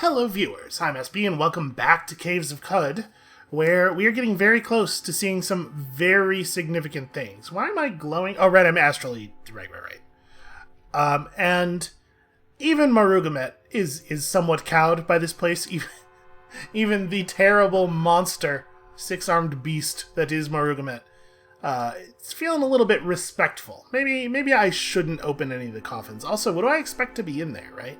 Hello viewers, I'm SB and welcome back to Caves of Cud, where we are getting very close to seeing some very significant things. Why am I glowing? Oh, right, I'm astrally. Right. And even Marugamet is somewhat cowed by this place. Even the terrible monster, six-armed beast that is Marugamet, it's feeling a little bit respectful. Maybe I shouldn't open any of the coffins. Also, what do I expect to be in there, right?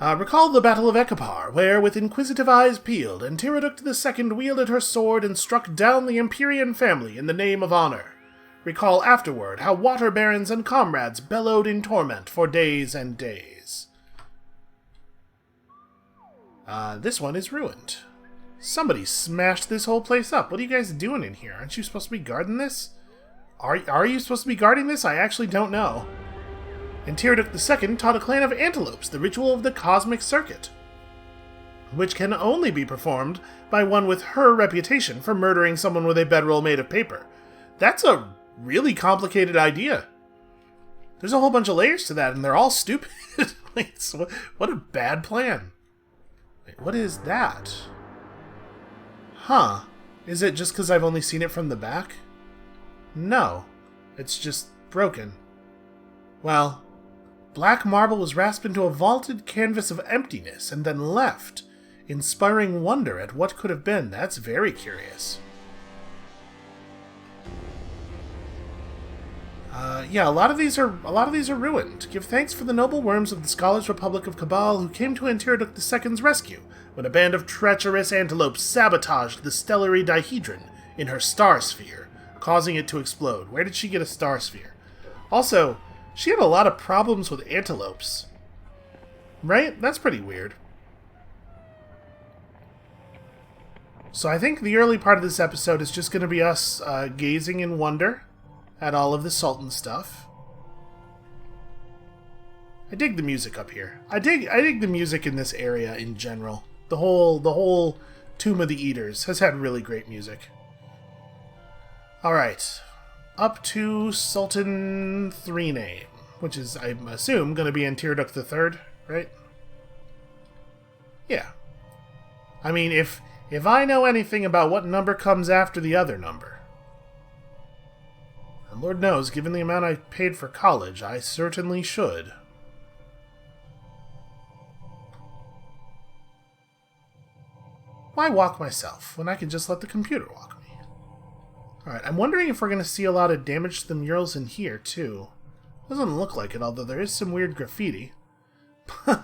Recall the Battle of Ekapar, where, with inquisitive eyes peeled, Antiroduct II wielded her sword and struck down the Empyrean family in the name of honor. Recall afterward how water barons and comrades bellowed in torment for days and days. This one is ruined. Somebody smashed this whole place up. What are you guys doing in here? Aren't you supposed to be guarding this? Are you supposed to be guarding this? I actually don't know. Antiroduct II taught a clan of antelopes the ritual of the cosmic circuit, which can only be performed by one with her reputation for murdering someone with a bedroll made of paper. That's a really complicated idea. There's a whole bunch of layers to that, and they're all stupid. What a bad plan. Wait, what is that? Huh. Is it just because I've only seen it from the back? No. It's just broken. Well, black marble was rasped into a vaulted canvas of emptiness and then left, inspiring wonder at what could have been. That's very curious. Yeah, a lot of these are ruined. Give thanks for the noble worms of the Scholars' Republic of Cabal who came to Antiroduct II's rescue when a band of treacherous antelopes sabotaged the stellary dihedron in her star sphere, causing it to explode. Where did she get a star sphere? Also, she had a lot of problems with antelopes. Right? That's pretty weird. So I think the early part of this episode is just going to be us gazing in wonder at all of the Sultan stuff. I dig the music up here. I dig the music in this area in general. The whole Tomb of the Eaters has had really great music. Alright. Up to Sultan 3 name, which is, I assume, going to be Antiroduct III, right? Yeah. I mean, if I know anything about what number comes after the other number, and Lord knows, given the amount I paid for college, I certainly should. Why walk myself when I can just let the computer walk me? Alright, I'm wondering if we're going to see a lot of damage to the murals in here, too. Doesn't look like it, although there is some weird graffiti.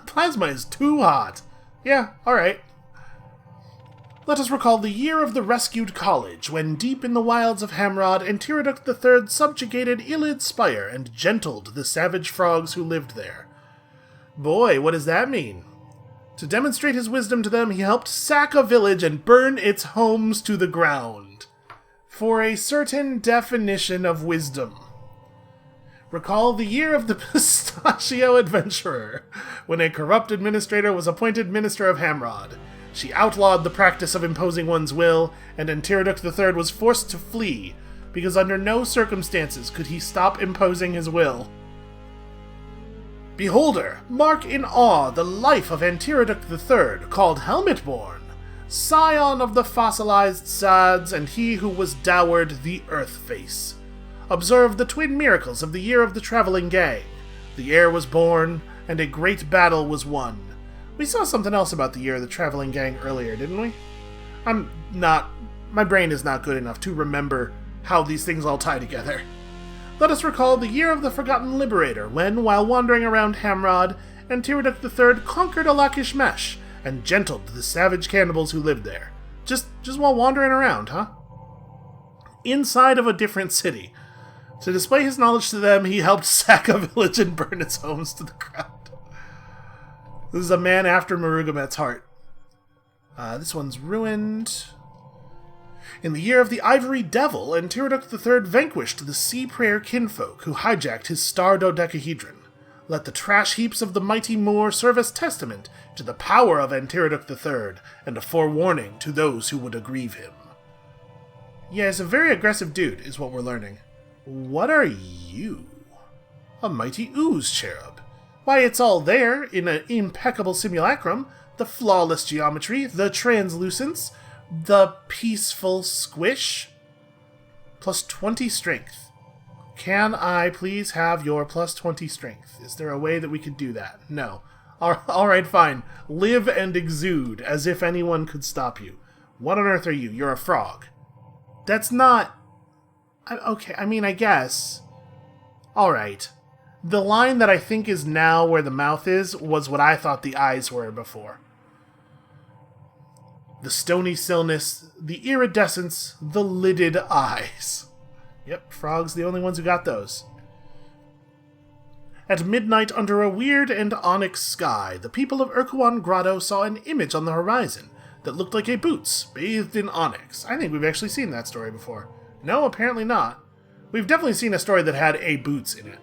Plasma is too hot. Yeah, alright. Let us recall the year of the rescued college, when deep in the wilds of Hamrod, Antiroduct III subjugated Illid Spire and gentled the savage frogs who lived there. Boy, what does that mean? To demonstrate his wisdom to them, he helped sack a village and burn its homes to the ground. For a certain definition of wisdom. Recall the year of the Pistachio Adventurer, when a corrupt administrator was appointed Minister of Hamrod. She outlawed the practice of imposing one's will, and Antiroduct III was forced to flee, because under no circumstances could he stop imposing his will. Beholder, mark in awe the life of Antiroduct III, called Helmetborn, scion of the fossilized Sads, and he who was dowered the Earthface. Observe the twin miracles of the year of the traveling gang. The heir was born, and a great battle was won. We saw something else about the year of the traveling gang earlier, didn't we? My brain is not good enough to remember how these things all tie together. Let us recall the year of the Forgotten Liberator, when, while wandering around Hamrod, Antiroduct III conquered Alakishmesh and gentled the savage cannibals who lived there. Just while wandering around, huh? Inside of a different city. To display his knowledge to them, he helped sack a village and burn its homes to the ground. This is a man after Marugamet's heart. This one's ruined. In the year of the Ivory Devil, Antiroduct III vanquished the Sea Prayer kinfolk who hijacked his star dodecahedron. Let the trash heaps of the mighty Moor serve as testament to the power of Antiroduct III and a forewarning to those who would aggrieve him. Yeah, he's a very aggressive dude, is what we're learning. What are you? A mighty ooze cherub. Why, it's all there in an impeccable simulacrum. The flawless geometry, the translucence, the peaceful squish. Plus 20 strength. Can I please have your plus 20 strength? Is there a way that we could do that? No. Alright, fine. Live and exude, as if anyone could stop you. What on earth are you? You're a frog. That's not... Okay, I mean, I guess. Alright. The line that I think is now where the mouth is was what I thought the eyes were before. The stony stillness, the iridescence, the lidded eyes. Yep, frogs the only ones who got those. At midnight, under a weird and onyx sky, the people of Urkuan Grotto saw an image on the horizon that looked like a boots, bathed in onyx. I think we've actually seen that story before. No, apparently not. We've definitely seen a story that had a boots in it.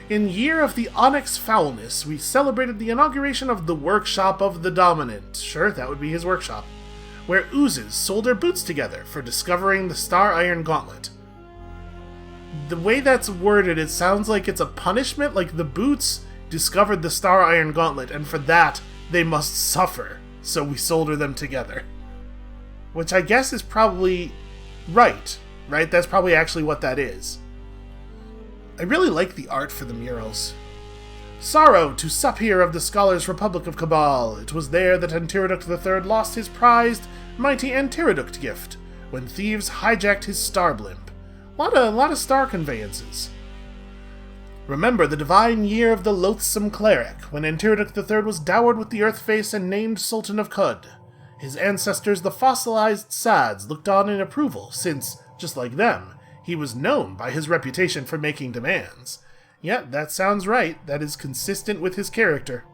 In Year of the Onyx Foulness, we celebrated the inauguration of the Workshop of the Dominant. Sure, that would be his workshop. Where oozes sold their boots together for discovering the Star Iron Gauntlet. The way that's worded, it sounds like it's a punishment, like the boots discovered the Star Iron Gauntlet, and for that, they must suffer, so we solder them together. Which I guess is probably right? That's probably actually what that is. I really like the art for the murals. Sorrow to Sapir of the Scholars' Republic of Cabal. It was there that Antireduct III lost his prized, mighty Antireduct gift, when thieves hijacked his star blimp. A lot of star conveyances. Remember the divine year of the loathsome cleric, when Antireduct III was dowered with the earth face and named Sultan of Qud. His ancestors, the fossilized Sads, looked on in approval, since, just like them, he was known by his reputation for making demands. Yeah, that sounds right. That is consistent with his character.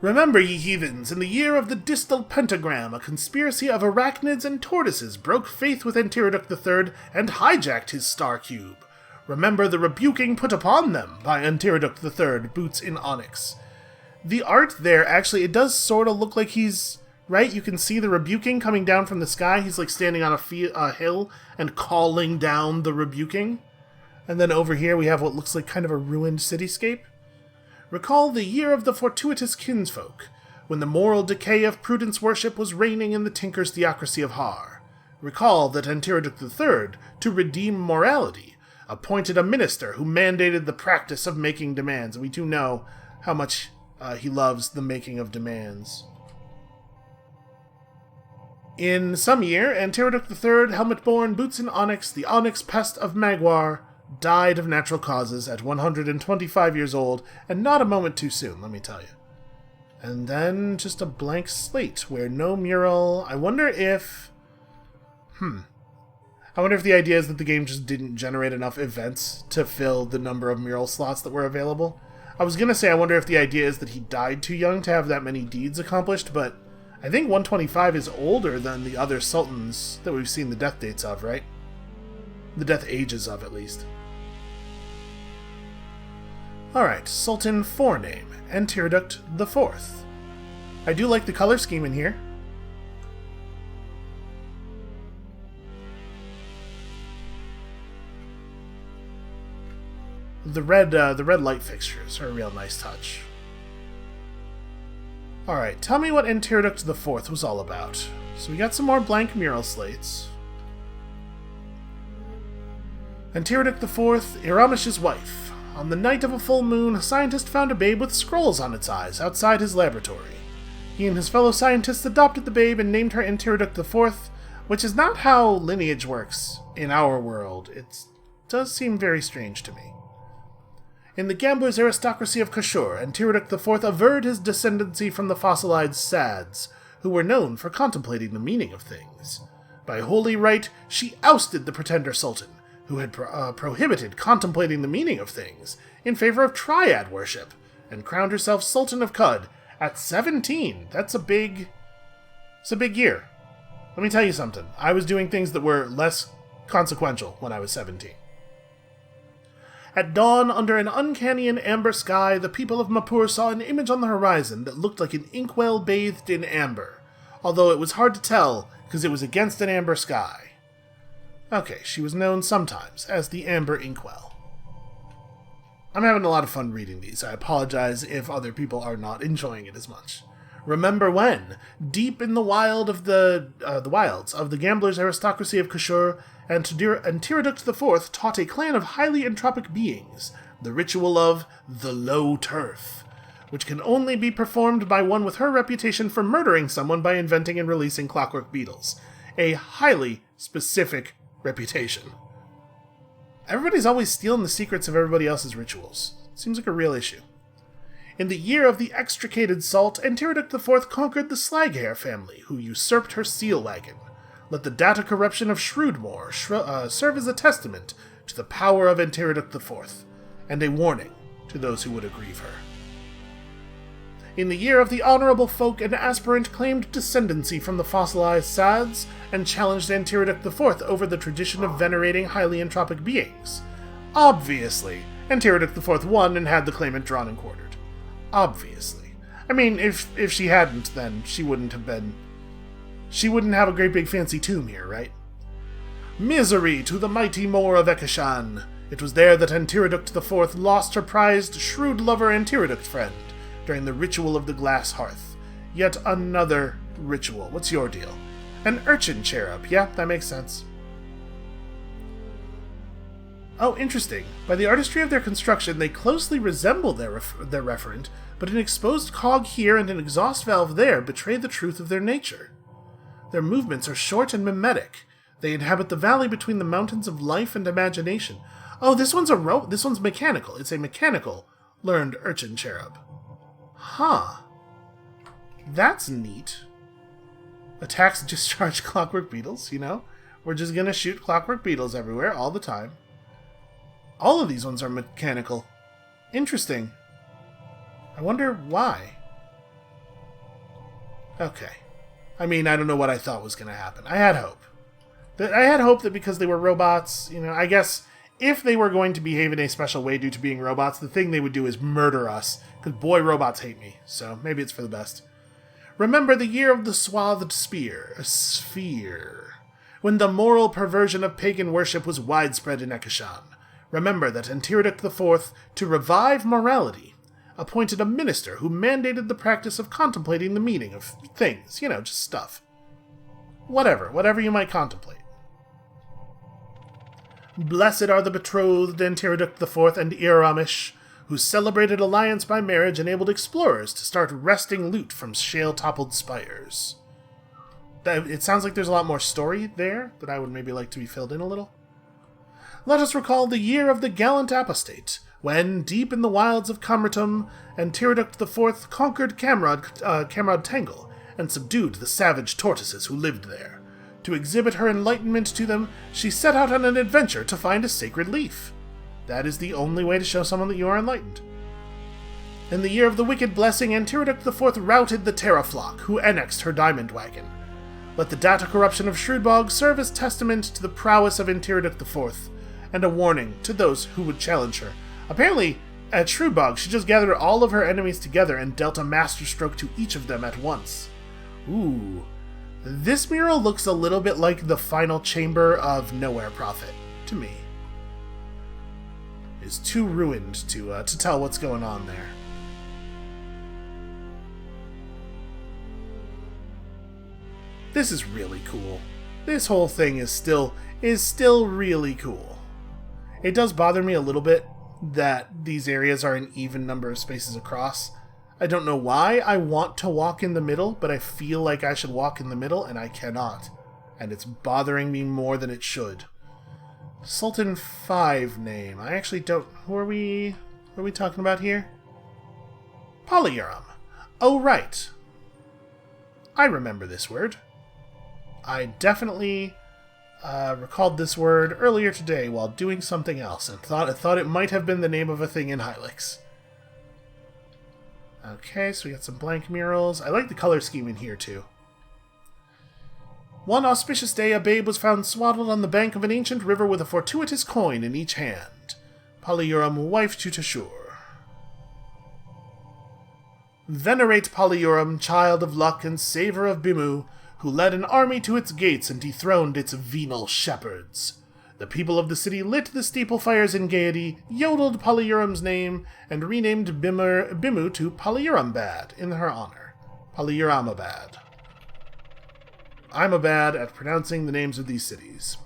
Remember, ye heathens, in the year of the distal pentagram, a conspiracy of arachnids and tortoises broke faith with Antireduct III and hijacked his star cube. Remember the rebuking put upon them by Antireduct III, boots in onyx. The art there, actually, it does sort of look like he's... Right? You can see the rebuking coming down from the sky. He's like standing on a hill and calling down the rebuking. And then over here we have what looks like kind of a ruined cityscape. Recall the year of the fortuitous kinsfolk, when the moral decay of prudence worship was reigning in the Tinker's theocracy of Har. Recall that Antireduct III, to redeem morality, appointed a minister who mandated the practice of making demands. We do know how much he loves the making of demands. In some year, Antireduct III, helmet-born, boots in onyx, the onyx pest of Magwar, died of natural causes at 125 years old, and not a moment too soon, let me tell you. And then just a blank slate, where no mural... I wonder if the idea is that the game just didn't generate enough events to fill the number of mural slots that were available. I was gonna say I wonder if the idea is that he died too young to have that many deeds accomplished, but I think 125 is older than the other sultans that we've seen the death dates of, right? The death ages of, at least. Alright, Sultan forename, Antireduct IV. I do like the color scheme in here. The red light fixtures are a real nice touch. Alright, tell me what Antireduct IV was all about. So we got some more blank mural slates. Antireduct IV, Iramish's wife. On the night of a full moon, a scientist found a babe with scrolls on its eyes outside his laboratory. He and his fellow scientists adopted the babe and named her Antireduct IV, which is not how lineage works in our world. It does seem very strange to me. In the gambler's aristocracy of Kashur, Antireduct IV averred his descendancy from the fossilized Sads, who were known for contemplating the meaning of things. By holy right, she ousted the pretender sultan, who had prohibited contemplating the meaning of things, in favor of triad worship, and crowned herself Sultan of Qud at 17. It's a big year. Let me tell you something. I was doing things that were less consequential when I was 17. At dawn, under an uncanny and amber sky, the people of Mapur saw an image on the horizon that looked like an inkwell bathed in amber, although it was hard to tell because it was against an amber sky. Okay, she was known sometimes as the Amber Inkwell. I'm having a lot of fun reading these. I apologize if other people are not enjoying it as much. Remember when, deep in the wilds of the gamblers' aristocracy of Kashur, Antiroduct IV taught a clan of highly entropic beings the ritual of the low turf, which can only be performed by one with her reputation for murdering someone by inventing and releasing clockwork beetles. A highly specific reputation. Everybody's always stealing the secrets of everybody else's rituals. Seems like a real issue. In the year of the extricated salt, Antiroduct IV conquered the Slaghair family, who usurped her seal wagon. Let the data corruption of Shrewdmoor serve as a testament to the power of Antiroduct IV, and a warning to those who would aggrieve her. In the year of the honorable folk, an aspirant claimed descendancy from the fossilized Sads, and challenged Antiroduct IV over the tradition of venerating highly entropic beings. Obviously, Antiroduct IV won and had the claimant drawn and quartered. Obviously. I mean, if she hadn't, then she wouldn't have a great big fancy tomb here, right? Misery to the mighty moor of Ekashan. It was there that Antiroduct IV lost her prized, shrewd lover Antiroduct friend during the ritual of the glass hearth. Yet another ritual. What's your deal? An urchin cherub. Yeah, that makes sense. Oh, interesting. By the artistry of their construction, they closely resemble their referent, but an exposed cog here and an exhaust valve there betray the truth of their nature. Their movements are short and mimetic. They inhabit the valley between the mountains of life and imagination. Oh, this one's mechanical. It's a mechanical learned urchin cherub. Huh. That's neat. Attacks discharge clockwork beetles, you know? We're just gonna shoot clockwork beetles everywhere all the time. All of these ones are mechanical. Interesting. I wonder why. Okay. I mean, I don't know what I thought was going to happen. I had hope. I had hope that because they were robots, you know, I guess if they were going to behave in a special way due to being robots, the thing they would do is murder us. Because boy, robots hate me. So maybe it's for the best. Remember the year of the swathed sphere, when the moral perversion of pagan worship was widespread in Ekashan. Remember that Antiroduct IV, to revive morality, appointed a minister who mandated the practice of contemplating the meaning of things. You know, just stuff. Whatever you might contemplate. Blessed are the betrothed Antiroduct IV and Iramish, whose celebrated alliance by marriage enabled explorers to start wresting loot from shale-toppled spires. It sounds like there's a lot more story there that I would maybe like to be filled in a little. Let us recall the year of the gallant apostate, when, deep in the wilds of Kamratum, Antiroduct IV conquered Kamrad Tangle and subdued the savage tortoises who lived there. To exhibit her enlightenment to them, she set out on an adventure to find a sacred leaf. That is the only way to show someone that you are enlightened. In the year of the wicked blessing, Antiroduct IV routed the Terraflock, who annexed her diamond wagon. Let the data corruption of Shrewdbog serve as testament to the prowess of Antiroduct IV, and a warning to those who would challenge her. Apparently, at Shrewdbog, she just gathered all of her enemies together and dealt a masterstroke to each of them at once. Ooh. This mural looks a little bit like the final chamber of Nowhere Prophet, to me. It's too ruined to tell what's going on there. This is really cool. This whole thing is still really cool. It does bother me a little bit that these areas are an even number of spaces across. I don't know why I want to walk in the middle, but I feel like I should walk in the middle, and I cannot. And it's bothering me more than it should. Sultan 5 name. I actually don't... Who are we talking about here? Polyurum. Oh, right. I remember this word. I definitely recalled this word earlier today while doing something else, and thought it might have been the name of a thing in Hylix. Okay, so we got some blank murals. I like the color scheme in here, too. One auspicious day, a babe was found swaddled on the bank of an ancient river with a fortuitous coin in each hand. Polyurum, wife to Tashur. Venerate Polyurum, child of luck and savor of Bimu, who led an army to its gates and dethroned its venal shepherds. The people of the city lit the steeple fires in gaiety, yodeled Polyurum's name, and renamed Bimu to Polyurambad in her honor. Polyuramabad. I'm a bad at pronouncing the names of these cities.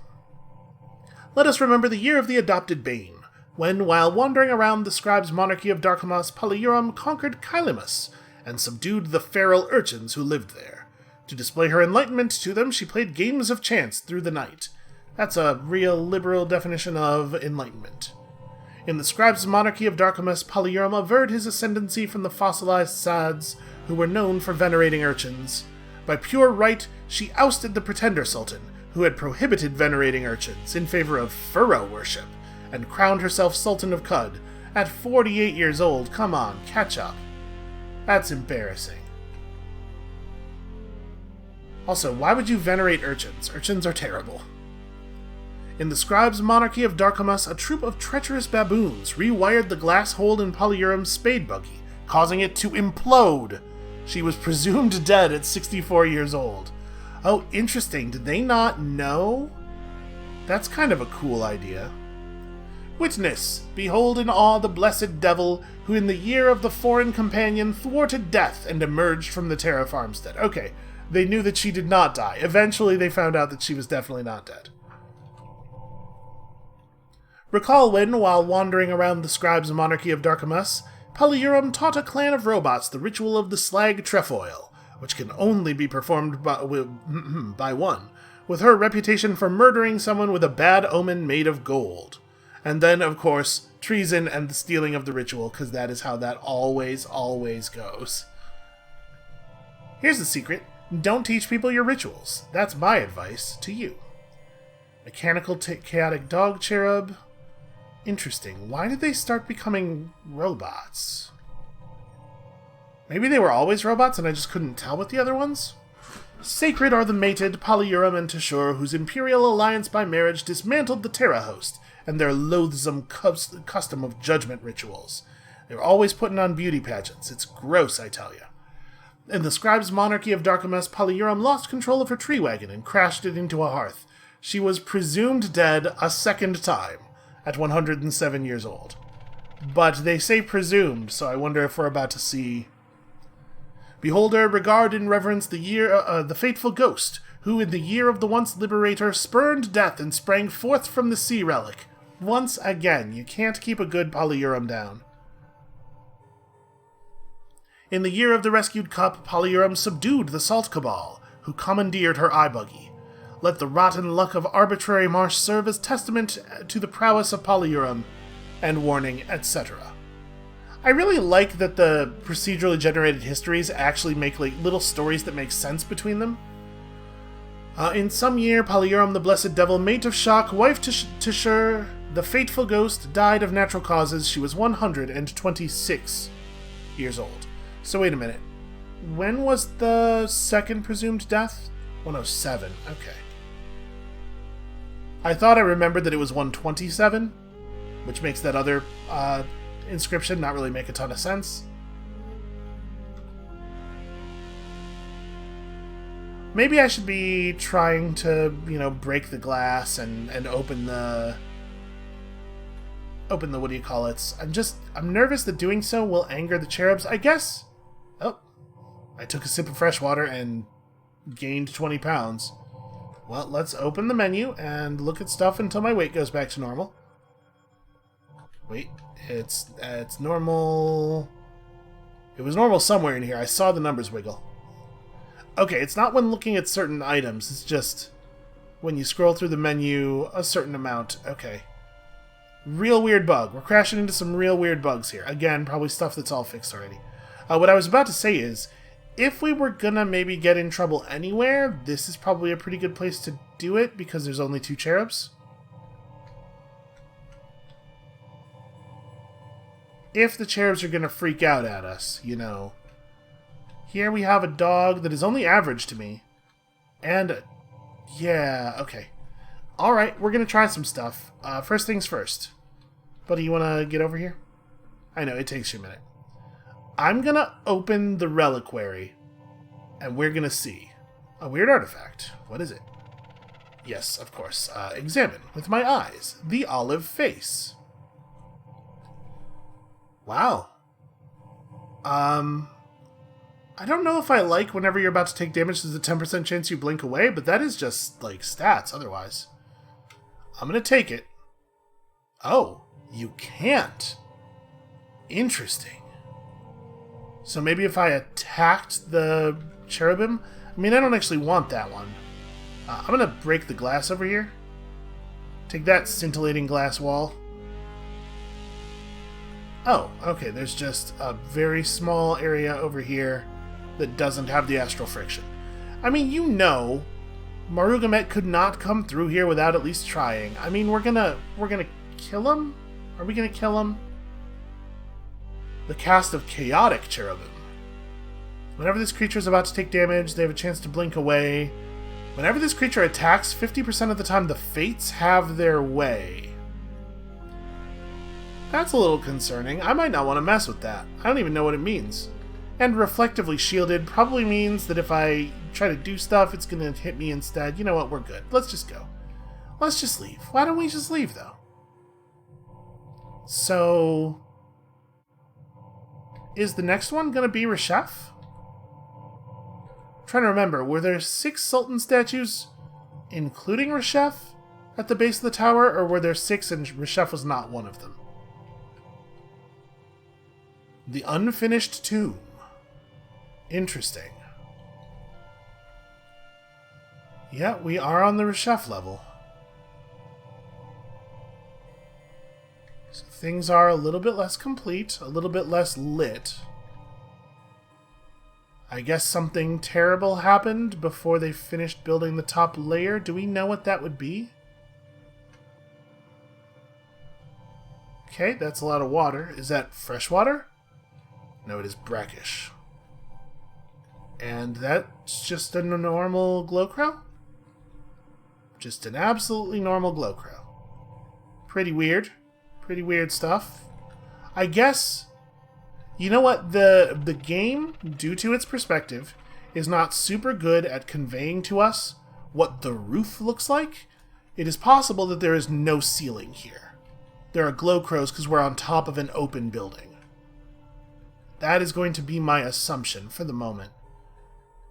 Let us remember the year of the adopted Bane, when, while wandering around the scribe's monarchy of Darkhamas, Polyuram conquered Kylemus and subdued the feral urchins who lived there. To display her enlightenment to them, she played games of chance through the night. That's a real liberal definition of enlightenment. In the scribe's monarchy of Darkhamas, Polyuram averred his ascendancy from the fossilized sads, who were known for venerating urchins. By pure right, she ousted the pretender sultan, who had prohibited venerating urchins in favor of furrow worship, and crowned herself Sultan of Qud. At 48 years old, come on, catch up. That's embarrassing. Also, why would you venerate urchins? Urchins are terrible. In the scribe's monarchy of Darkhamas, a troop of treacherous baboons rewired the glass hole in Polyuram's spade buggy, causing it to implode. She was presumed dead at 64 years old. Oh, interesting. Did they not know? That's kind of a cool idea. Witness, behold in awe the blessed devil, who in the year of the foreign companion thwarted death and emerged from the Terra farmstead. Okay, they knew that she did not die. Eventually they found out that she was definitely not dead. Recall when, while wandering around the scribe's monarchy of Darkhamas, Polyuram taught a clan of robots the ritual of the slag trefoil, which can only be performed by one, with her reputation for murdering someone with a bad omen made of gold. And then, of course, treason and the stealing of the ritual, because that is how that always goes. Here's the secret. Don't teach people your rituals. That's my advice to you. Mechanical chaotic dog cherub. Interesting. Why did they start becoming robots? Maybe they were always robots and I just couldn't tell with the other ones? Sacred are the mated Polyuram and Tashur, whose imperial alliance by marriage dismantled the Terra host and their loathsome custom of judgment rituals. They were always putting on beauty pageants. It's gross, I tell you. In the scribe's monarchy of Darkhamas, Polyuram lost control of her tree wagon and crashed it into a hearth. She was presumed dead a second time, at 107 years old. But they say presumed, so I wonder if we're about to see... Beholder, regard and reverence the fateful ghost, who in the year of the once liberator spurned death and sprang forth from the sea relic. Once again, you can't keep a good Polyuram down. In the year of the rescued cup, Polyuram subdued the Salt Cabal, who commandeered her eye buggy. Let the rotten luck of arbitrary marsh serve as testament to the prowess of Polyuram, and warning, etc. I really like that the procedurally generated histories actually make like little stories that make sense between them. In some year, Polyuram, the blessed devil, mate of Shak, wife to Tashur, the fateful ghost, died of natural causes. She was 126 years old. So wait a minute. When was the second presumed death? 107. Okay. I thought I remembered that it was 127, which makes that other inscription not really make a ton of sense. Maybe I should be trying to, break the glass and open the what do you call it? I'm nervous that doing so will anger the cherubs, I guess. Oh, I took a sip of fresh water and gained 20 pounds. Well, let's open the menu and look at stuff until my weight goes back to normal. Wait, it's normal. It was normal somewhere in here. I saw the numbers wiggle. Okay, it's not when looking at certain items. It's just when you scroll through the menu a certain amount. Okay. Real weird bug. We're crashing into some real weird bugs here. Again, probably stuff that's all fixed already. What I was about to say is, if we were gonna maybe get in trouble anywhere, this is probably a pretty good place to do it, because there's only 2 cherubs. If the cherubs are gonna freak out at us, Here we have a dog that is only average to me. And, yeah, okay. Alright, we're gonna try some stuff. First things first. Buddy, you wanna get over here? I know, it takes you a minute. I'm gonna open the reliquary, and we're gonna see a weird artifact. What is it? Yes, of course. Examine, with my eyes, the olive face. Wow. I don't know if I like whenever you're about to take damage, there's a 10% chance you blink away, but that is just, like, stats otherwise. I'm gonna take it. Oh, you can't. Interesting. So maybe if I attacked the cherubim? I mean, I don't actually want that one. I'm gonna break the glass over here. Take that scintillating glass wall. Oh, okay, there's just a very small area over here that doesn't have the astral friction. I mean, you know, Marugamet could not come through here without at least trying. I mean, we're gonna kill him? Are we gonna kill him? The cast of chaotic cherubim. Whenever this creature is about to take damage, they have a chance to blink away. Whenever this creature attacks, 50% of the time the fates have their way. That's a little concerning. I might not want to mess with that. I don't even know what it means. And reflectively shielded probably means that if I try to do stuff, it's going to hit me instead. You know what? We're good. Let's just go. Let's just leave. Why don't we just leave, though? So, is the next one going to be Reshef? I'm trying to remember. Were there 6 Sultan statues, including Reshef, at the base of the tower? Or were there 6 and Reshef was not one of them? The unfinished tomb. Interesting. Yeah, we are on the Reshef level. So things are a little bit less complete, a little bit less lit. I guess something terrible happened before they finished building the top layer. Do we know what that would be? Okay, that's a lot of water. Is that fresh water? No, it is brackish. And that's just a normal glowcrow? Just an absolutely normal glowcrow. Pretty weird. Pretty weird stuff. I guess, you know what? The game, due to its perspective, is not super good at conveying to us what the roof looks like. It is possible that there is no ceiling here. There are glowcrows because we're on top of an open building. That is going to be my assumption for the moment.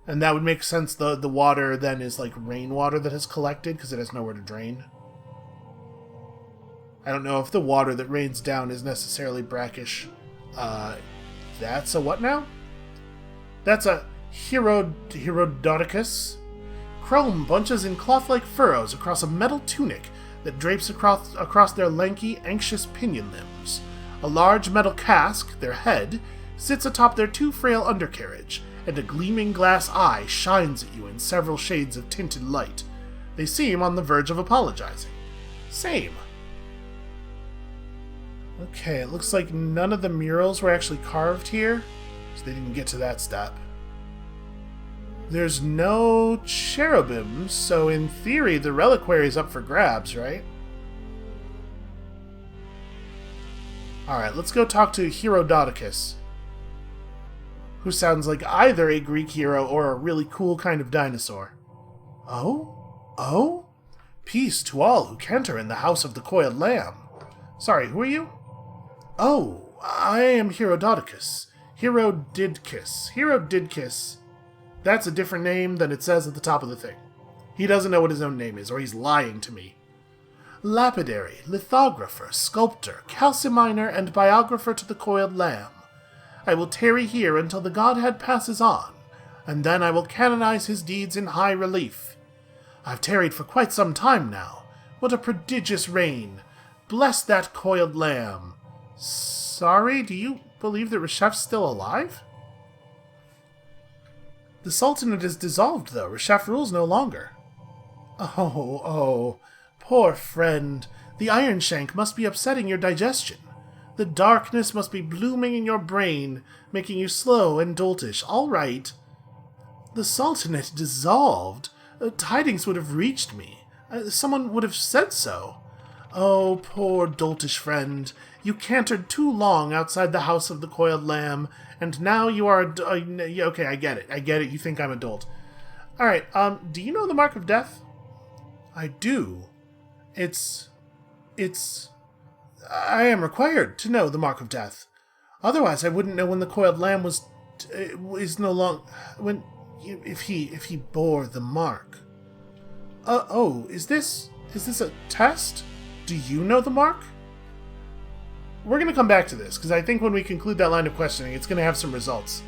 And that would make sense. The water then is like rainwater that has collected because it has nowhere to drain. I don't know if the water that rains down is necessarily brackish. That's a what now? That's a Herodoticus. Chrome bunches in cloth-like furrows across a metal tunic that drapes across their lanky, anxious pinion limbs. A large metal cask, their head, sits atop their too frail undercarriage, and a gleaming glass eye shines at you in several shades of tinted light. They seem on the verge of apologizing. Same. Okay, it looks like none of the murals were actually carved here, so they didn't get to that step. There's no cherubim, so in theory the reliquary is up for grabs, right? Alright, let's go talk to Herodoticus, who sounds like either a Greek hero or a really cool kind of dinosaur. Oh? Oh? Peace to all who canter in the house of the coiled lamb. Sorry, who are you? Oh, I am Herodoticus. Herodidkis. That's a different name than it says at the top of the thing. He doesn't know what his own name is, or he's lying to me. Lapidary, lithographer, sculptor, calciminer, and biographer to the coiled lamb. I will tarry here until the godhead passes on, and then I will canonize his deeds in high relief. I've tarried for quite some time now. What a prodigious reign! Bless that coiled lamb. Sorry, do you believe that Reshef's still alive? The Sultanate is dissolved, though. Reshef rules no longer. Oh, poor friend. The Iron Shank must be upsetting your digestion. The darkness must be blooming in your brain, making you slow and doltish. All right. The Sultanate dissolved? Tidings would have reached me. Someone would have said so. Oh, poor doltish friend. You cantered too long outside the house of the coiled lamb, and now you are okay, I get it. You think I'm a dolt. Alright, do you know the Mark of Death? I do. I am required to know the mark of death. Otherwise, I wouldn't know when the coiled lamb is no longer if he bore the mark. Is this a test? Do you know the mark? We're gonna come back to this because I think when we conclude that line of questioning, it's gonna have some results.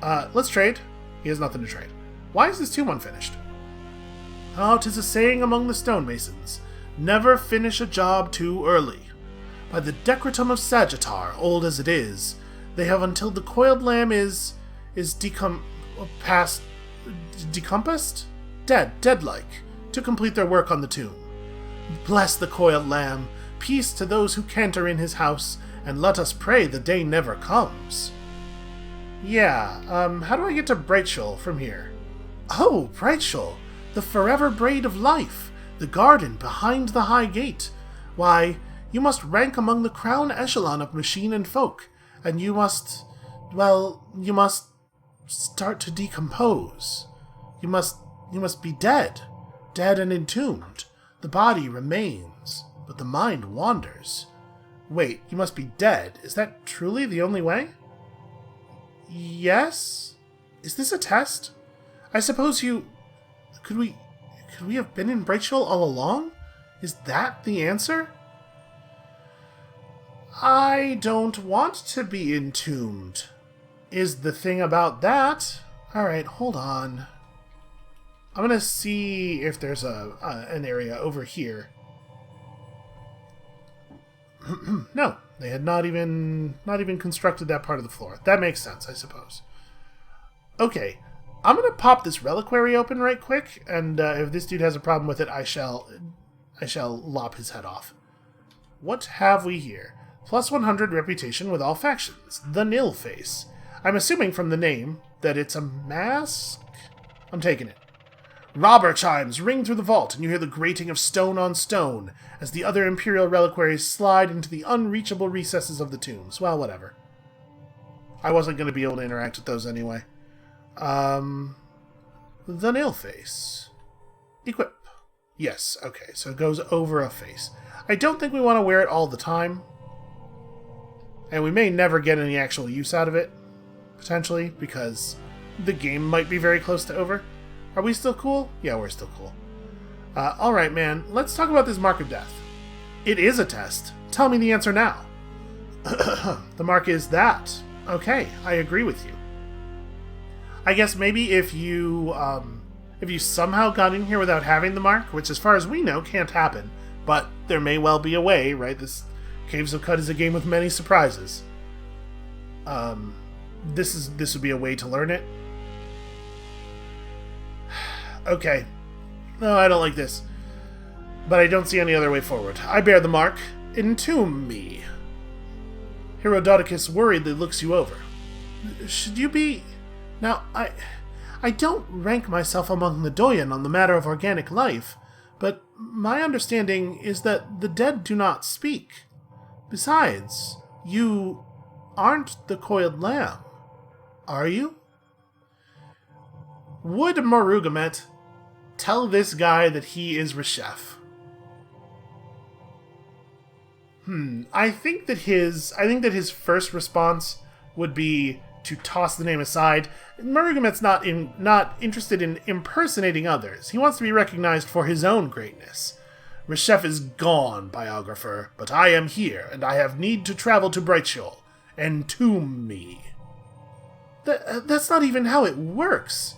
Let's trade. He has nothing to trade. Why is this tomb unfinished? Oh, 'tis a saying among the stonemasons, never finish a job too early. By the decretum of Sagittar, old as it is, they have until the coiled lamb is decompassed? Dead-like, to complete their work on the tomb. Bless the coiled lamb, peace to those who canter in his house, and let us pray the day never comes. Yeah, how do I get to Brightshul from here? Oh, Brightshul, the forever braid of life, the garden behind the high gate. Why, you must rank among the crown echelon of machine and folk, and you must start to decompose. You must be dead and entombed. The body remains, but the mind wanders. Wait, you must be dead. Is that truly the only way? Yes? Is this a test? I suppose Could we have been in Brightshul all along? Is that the answer? I don't want to be entombed, is the thing about that. Alright, hold on. I'm gonna see if there's an area over here. No, they had not even constructed that part of the floor. That makes sense, I suppose. Okay, I'm gonna pop this reliquary open right quick, and if this dude has a problem with it, I shall lop his head off. What have we here? Plus 100 reputation with all factions. The Nil Face. I'm assuming from the name that it's a mask? I'm taking it. Robber chimes ring through the vault, and you hear the grating of stone on stone as the other Imperial reliquaries slide into the unreachable recesses of the tombs. Well, whatever. I wasn't going to be able to interact with those anyway. The Nil Face. Equip. Yes, okay, so it goes over a face. I don't think we want to wear it all the time. And we may never get any actual use out of it, potentially, because the game might be very close to over. Are we still cool? Yeah, we're still cool. Alright, man, let's talk about this Mark of Death. It is a test. Tell me the answer now. The mark is that. Okay, I agree with you. I guess maybe if you somehow got in here without having the mark, which as far as we know can't happen, but there may well be a way, right? This Caves of Cut is a game with many surprises. This would be a way to learn it. Okay. No, I don't like this. But I don't see any other way forward. I bear the mark. Entomb me. Herodoticus worriedly looks you over. Should you be... Now, I don't rank myself among the Doyen on the matter of organic life, but my understanding is that the dead do not speak. Besides, you aren't the coiled lamb, are you? Would Morugamet tell this guy that he is Reshef? I think that his first response would be to toss the name aside. Morugamet's not interested in impersonating others. He wants to be recognized for his own greatness. Reshef is gone, biographer, but I am here, and I have need to travel to Brightshul. Entomb me. That's not even how it works.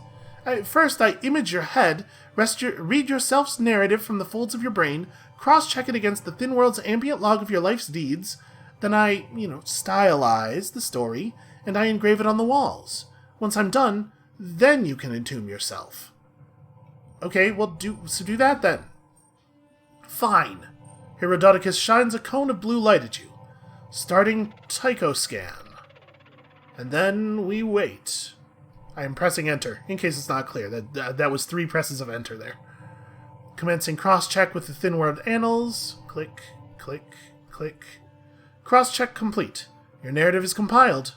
First, I image your head, read yourself's narrative from the folds of your brain, cross-check it against the thin world's ambient log of your life's deeds, then I, stylize the story, and I engrave it on the walls. Once I'm done, then you can entomb yourself. Okay, well, do that then. Fine. Herodoticus shines a cone of blue light at you. Starting Tycho scan. And then we wait. I am pressing enter, in case it's not clear. That was 3 presses of enter there. Commencing cross-check with the thin world annals. Click, click, click. Cross-check complete. Your narrative is compiled.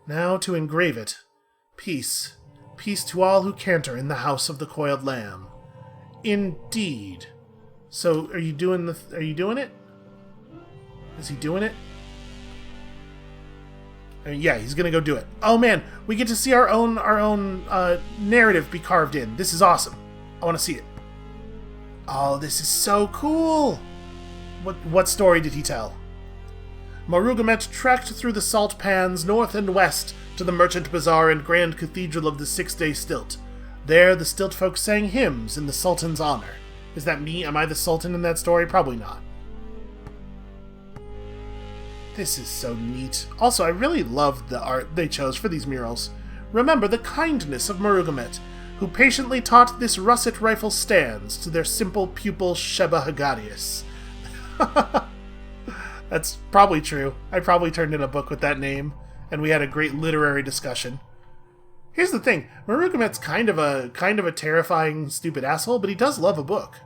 Now to engrave it. Peace. Peace to all who canter in the house of the coiled lamb. Indeed. So, are you doing it? Is he doing it? I mean, yeah, he's gonna go do it. Oh man, we get to see our own narrative be carved in. This is awesome. I want to see it. Oh, this is so cool. What story did he tell? Marugamet trekked through the salt pans north and west to the merchant bazaar and grand cathedral of the Six-Day Stilt. There, the stilt folk sang hymns in the Sultan's honor. Is that me? Am I the Sultan in that story? Probably not. This is so neat. Also, I really loved the art they chose for these murals. Remember the kindness of Marugamet, who patiently taught this russet rifle stands to their simple pupil Sheba Hagarius. That's probably true. I probably turned in a book with that name, and we had a great literary discussion. Here's the thing, Marugamet's kind of a terrifying, stupid asshole, but he does love a book.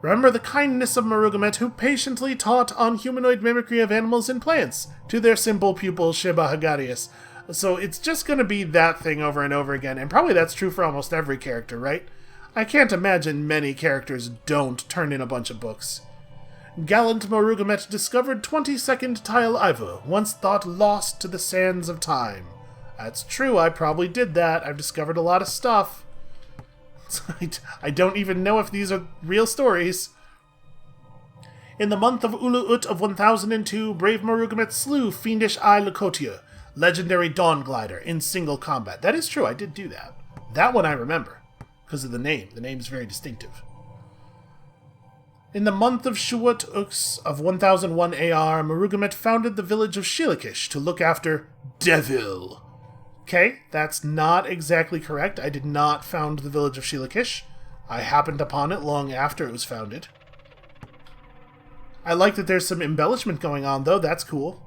Remember the kindness of Marugamet, who patiently taught on humanoid mimicry of animals and plants to their simple pupil Sheba Hagarius. So it's just going to be that thing over and over again, and probably that's true for almost every character, right? I can't imagine many characters don't turn in a bunch of books. Gallant Marugamet discovered 22nd Tile Ivo, once thought lost to the sands of time. That's true, I probably did that. I've discovered a lot of stuff. I don't even know if these are real stories. In the month of Uluut of 1002, brave Marugamet slew fiendish Eye Lakotia, legendary Dawn Glider, in single combat. That is true, I did do that. That one I remember, because of the name. The name is very distinctive. In the month of Shuat Ux of 1001 AR, Marugamet founded the village of Shilikish to look after Devil. Okay, that's not exactly correct. I did not found the village of Shilikish. I happened upon it long after it was founded. I like that there's some embellishment going on, though. That's cool.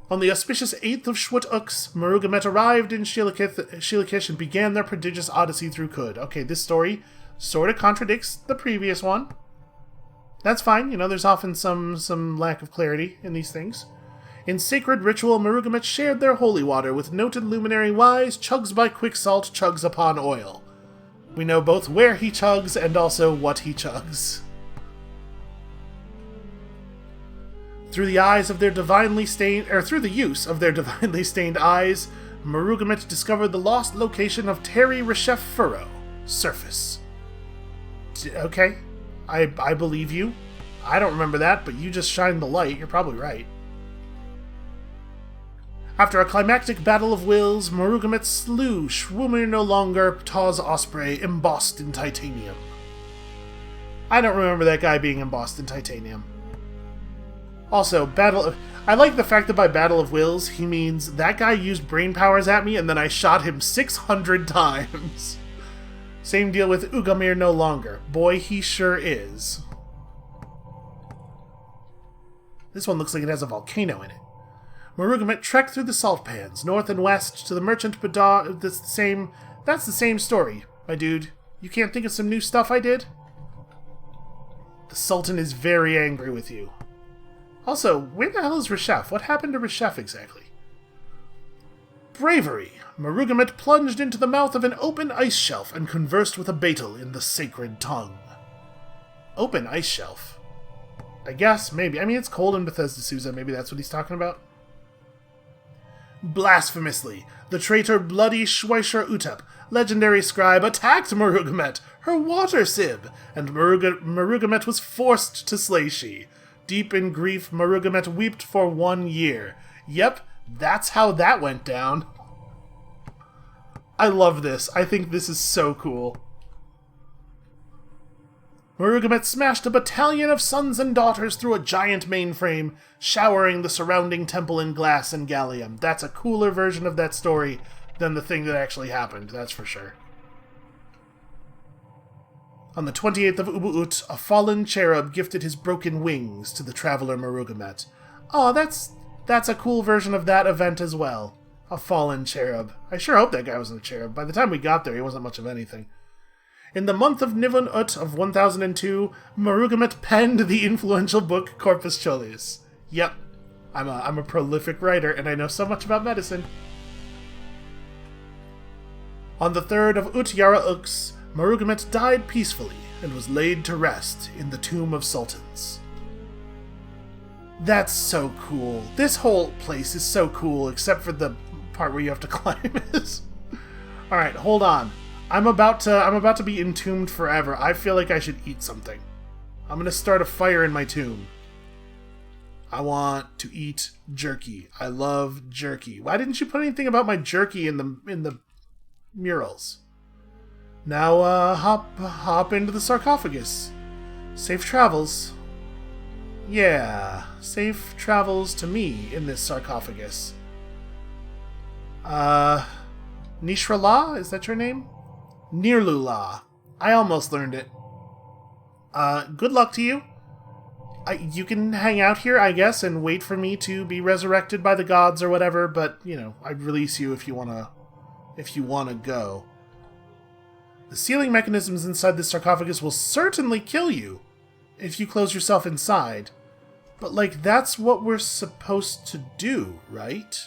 On the auspicious 8th of Shwut Ux, Marugamet arrived in Shilikish and began their prodigious odyssey through Kud. Okay, this story sort of contradicts the previous one. That's fine, you know, there's often some lack of clarity in these things. In sacred ritual, Marugamet shared their holy water with noted luminary Wise, chugs by quicksalt, chugs upon oil. We know both where he chugs and also what he chugs. Through the use of their divinely stained eyes, Marugamet discovered the lost location of Terry Reshef Furrow, surface. Okay. I believe you. I don't remember that, but you just shined the light. You're probably right. After a climactic battle of wills, Marugamet slew Shwumir no longer Taw's Osprey embossed in titanium. I don't remember that guy being embossed in titanium. Also, I like the fact that by Battle of Wills, he means that guy used brain powers at me and then I shot him 600 times. Same deal with Ugamir no longer. Boy, he sure is. This one looks like it has a volcano in it. Marugamet trekked through the salt pans, north and west, to the merchant bazaar. That's the same story, my dude. You can't think of some new stuff I did? The Sultan is very angry with you. Also, where the hell is Reshef? What happened to Reshef exactly? Bravery! Marugamet plunged into the mouth of an open ice shelf and conversed with a Beetle in the sacred tongue. Open ice shelf? I guess, maybe. I mean, it's cold in Bethesda, Susa. Maybe that's what he's talking about. Blasphemously, the traitor Bloody Schweischer Utep, legendary scribe, attacked Marugamet, her water sib, and Marugamet was forced to slay she. Deep in grief, Marugamet wept for 1 year. Yep, that's how that went down. I love this. I think this is so cool. Marugamet smashed a battalion of sons and daughters through a giant mainframe, showering the surrounding temple in glass and gallium. That's a cooler version of that story than the thing that actually happened, that's for sure. On the 28th of Ubu'ut, a fallen cherub gifted his broken wings to the traveler Marugamet. Oh, that's a cool version of that event as well. A fallen cherub. I sure hope that guy wasn't a cherub. By the time we got there, he wasn't much of anything. In the month of Nivun Ut of 1002, Marugamet penned the influential book Corpus Cholius. Yep, I'm a prolific writer, and I know so much about medicine. On the 3rd of Ut Yara Ux, Marugamet died peacefully and was laid to rest in the Tomb of Sultans. That's so cool. This whole place is so cool, except for the part where you have to climb it. Alright, hold on. I'm about to be entombed forever. I feel like I should eat something. I'm gonna start a fire in my tomb. I want to eat jerky. I love jerky. Why didn't you put anything about my jerky in the murals? Now, hop into the sarcophagus. Safe travels. Yeah, safe travels to me in this sarcophagus. Nishrala, is that your name? Nirlula. I almost learned it. Good luck to you. You can hang out here, I guess, and wait for me to be resurrected by the gods or whatever, but, you know, I'd release you if you wanna go. The sealing mechanisms inside this sarcophagus will certainly kill you if you close yourself inside. But, like, that's what we're supposed to do, right?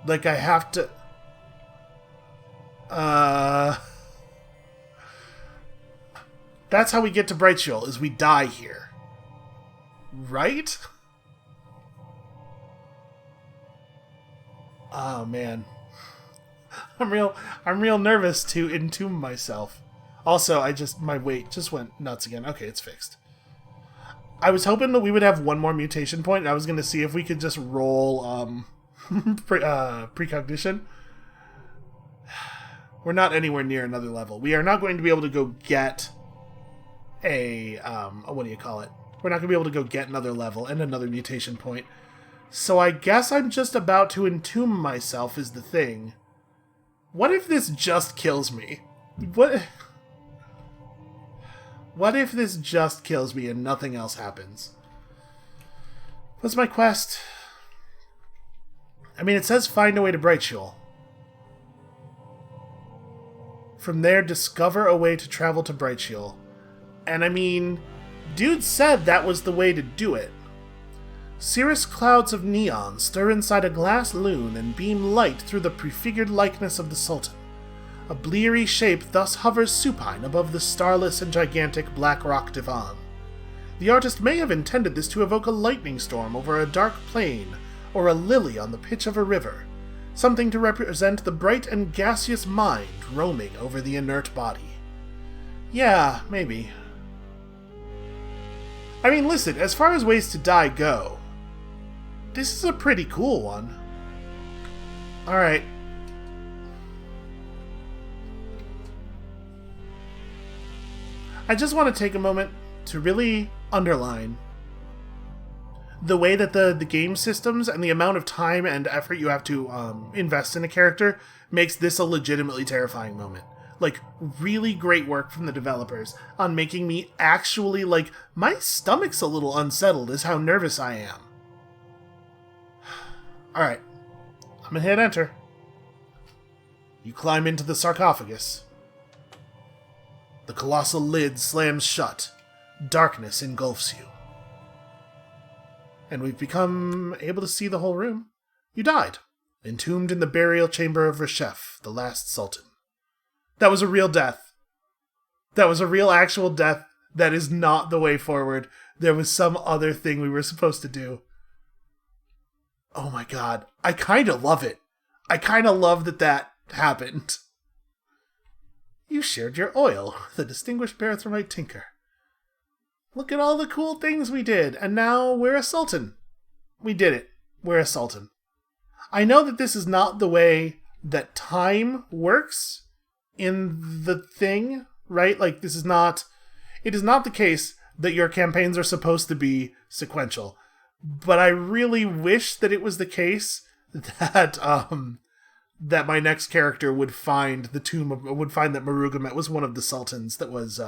Like, I have to... That's how we get to Brightshield, is we die here. Right? Oh, man. I'm real nervous to entomb myself. Also, my weight just went nuts again. Okay, it's fixed. I was hoping that we would have one more mutation point, and I was going to see if we could just roll precognition. We're not anywhere near another level. We are not going to be able to go get a, what do you call it? We're not going to be able to go get another level and another mutation point. So I guess I'm just about to entomb myself is the thing. What if this just kills me? What if this just kills me and nothing else happens? What's my quest? I mean, it says find a way to Brightshield. From there, discover a way to travel to Brightshield. And I mean, dude said that was the way to do it. Cirrus clouds of neon stir inside a glass loon and beam light through the prefigured likeness of the Sultan. A bleary shape thus hovers supine above the starless and gigantic black rock divan. The artist may have intended this to evoke a lightning storm over a dark plain, or a lily on the pitch of a river, something to represent the bright and gaseous mind roaming over the inert body. Yeah, maybe. I mean, listen, as far as ways to die go, this is a pretty cool one. Alright. I just want to take a moment to really underline the way that the game systems and the amount of time and effort you have to invest in a character makes this a legitimately terrifying moment. Like, really great work from the developers on making me actually, like, my stomach's a little unsettled is how nervous I am. Alright, I'm gonna hit enter. You climb into the sarcophagus. The colossal lid slams shut. Darkness engulfs you. And we've become able to see the whole room. You died, entombed in the burial chamber of Reshef, the last Sultan. That was a real death. That was a real actual death. That is not the way forward. There was some other thing we were supposed to do. Oh my god. I kind of love it. I kind of love that happened. You shared your oil with a distinguished Barathramite tinker. Look at all the cool things we did, and now we're a Sultan. We did it. We're a Sultan. I know that this is not the way that time works in the thing, right? Like, it is not the case that your campaigns are supposed to be sequential. But I really wish that it was the case that that my next character would find that Marugamet was one of the sultans that was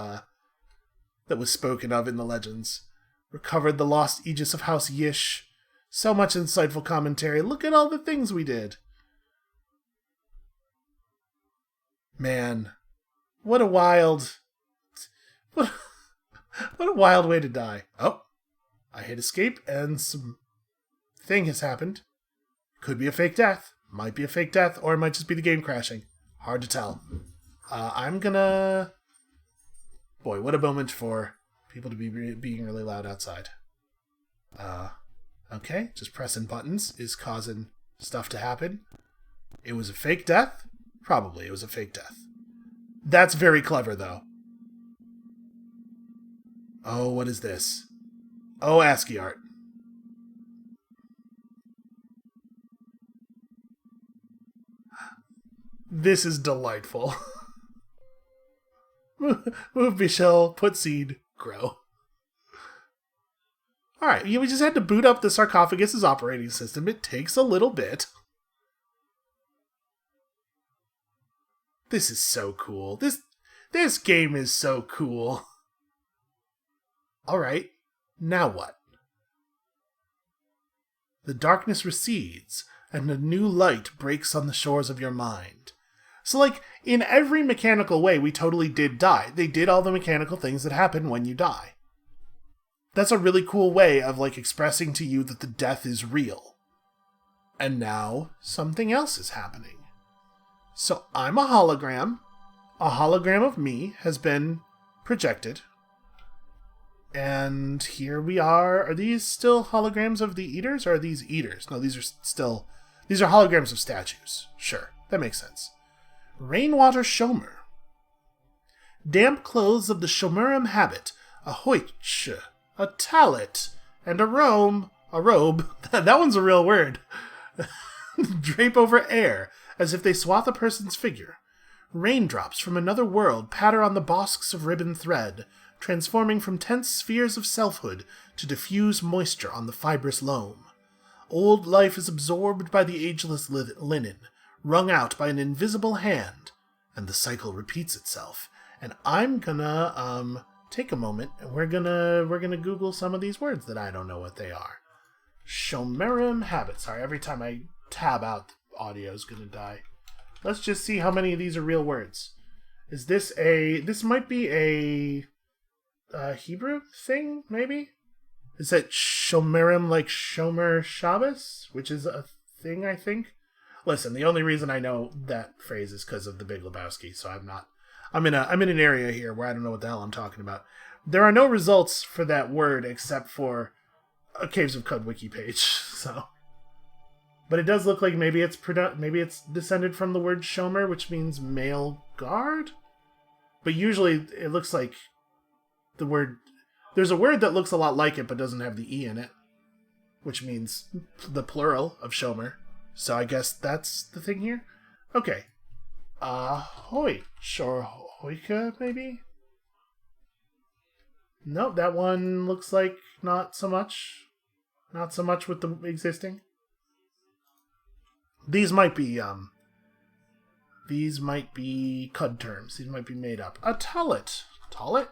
spoken of in the legends. Recovered the lost aegis of House Yish. So much insightful commentary. Look at all the things we did. Man, what a wild way to die. Oh, I hit escape and some thing has happened. Could be a fake death. Might be a fake death, or it might just be the game crashing. Hard to tell. I'm gonna... Boy, what a moment for people to be being really loud outside. Okay, just pressing buttons is causing stuff to happen. It was a fake death? Probably it was a fake death. That's very clever, though. Oh, what is this? Oh, ASCII art. This is delightful. Move Michelle, put seed, grow. Alright, we just had to boot up the sarcophagus' operating system. It takes a little bit. This is so cool. This game is so cool. Alright, now what? The darkness recedes, and a new light breaks on the shores of your mind. So, like, in every mechanical way, we totally did die. They did all the mechanical things that happen when you die. That's a really cool way of, like, expressing to you that the death is real. And now, something else is happening. So, I'm a hologram. A hologram of me has been projected. And here we are. Are these still holograms of the eaters, or are these eaters? No, these are holograms of statues. Sure, that makes sense. Rainwater Shomer. Damp clothes of the Shomerim habit, a hoitch, a tallet, and a robe. That one's a real word. Drape over air, as if they swathe a person's figure. Raindrops from another world patter on the bosks of ribbon thread, transforming from tense spheres of selfhood to diffuse moisture on the fibrous loam. Old life is absorbed by the ageless linen, wrung out by an invisible hand, and the cycle repeats itself. And I'm gonna take a moment, and we're gonna Google some of these words that I don't know what they are. Shomerim habit. Sorry, every time I tab out, the audio's gonna die. Let's just see how many of these are real words. Is this this might be a Hebrew thing, maybe? Is that Shomerim like Shomer Shabbos? Which is a thing, I think? Listen, the only reason I know that phrase is because of the Big Lebowski, so I'm in an area here where I don't know what the hell I'm talking about. There are no results for that word except for a Caves of Code wiki page, so. But it does look like maybe it's descended from the word Shomer, which means male guard? But usually it looks like the word... There's a word that looks a lot like it but doesn't have the E in it, which means the plural of Shomer. So I guess that's the thing here? Okay. Hoitch or Hoika, maybe? Nope, that one looks like not so much. Not so much with the existing. These might be CUD terms. These might be made up. A tullet. Tullet?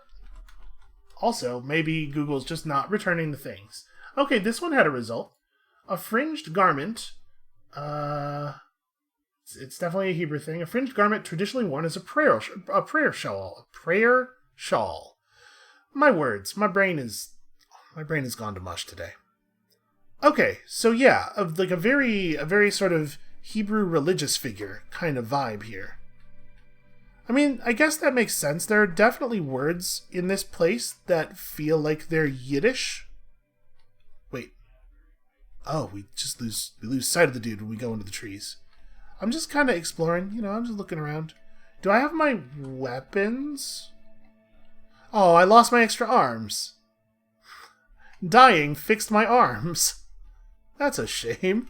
Also, maybe Google's just not returning the things. Okay, this one had a result. A fringed garment. It's definitely a Hebrew thing. A fringed garment traditionally worn as a prayer shawl. A prayer shawl. My words. My brain has gone to mush today. Okay, so yeah, of like a very sort of Hebrew religious figure kind of vibe here. I mean, I guess that makes sense. There are definitely words in this place that feel like they're Yiddish. Wait. Oh, we lose sight of the dude when we go into the trees. I'm just kind of exploring, I'm just looking around. Do I have my weapons? Oh, I lost my extra arms. Dying fixed my arms. That's a shame.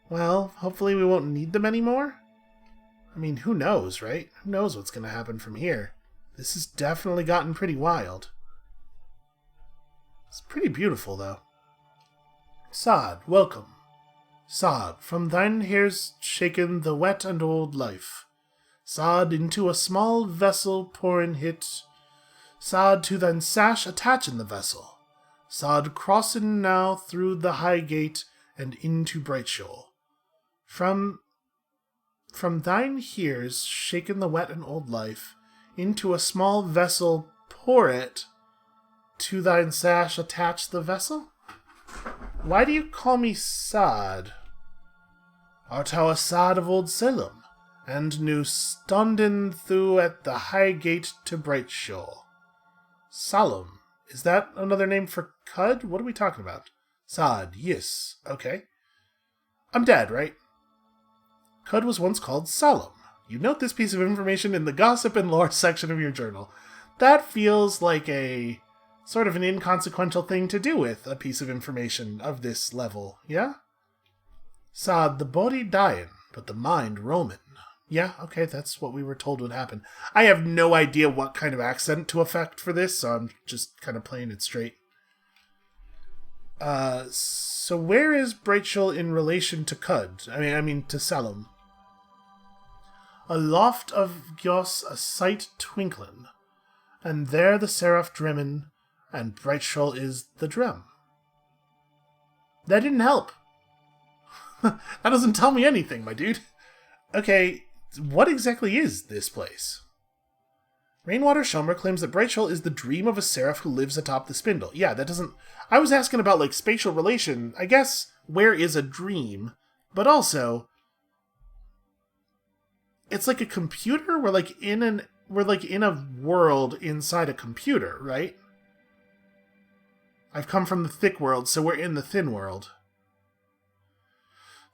Well, hopefully we won't need them anymore. I mean, who knows, right? Who knows what's going to happen from here? This has definitely gotten pretty wild. It's pretty beautiful, though. Sod, welcome. Sod, from thine hairs shaken the wet and old life. Sod, into a small vessel pouring hit. Sod, to thine sash attach in the vessel. Sod, crossing now through the high gate and into bright shore. From thine hears shaken the wet and old life, into a small vessel pour it, to thine sash attach the vessel? Why do you call me Sod? Art thou a Sod of old Salem, And nu stonden thu at the high gate to Brightshore. Salom. Is that another name for Cud? What are we talking about? Sad, yes. Okay. I'm dead, right? Cud was once called Salom. You note this piece of information in the gossip and lore section of your journal. That feels like a sort of an inconsequential thing to do with a piece of information of this level, yeah? Sad, the body dying, but the mind roaming. Yeah, okay, that's what we were told would happen. I have no idea what kind of accent to affect for this, so I'm just kind of playing it straight. So where is Brightshore in relation to Cud? I mean to Salom. Aloft of Gios a sight twinkling, and there the seraph drimmin, and Brightshore is the drum. That didn't help. That doesn't tell me anything, my dude. Okay, what exactly is this place? Rainwater Shomer claims that Brightshore is the dream of a seraph who lives atop the spindle. Yeah, that doesn't... I was asking about, like, spatial relation. I guess, where is a dream? But also, it's like a computer? We're like in a world inside a computer, right? I've come from the thick world, so we're in the thin world.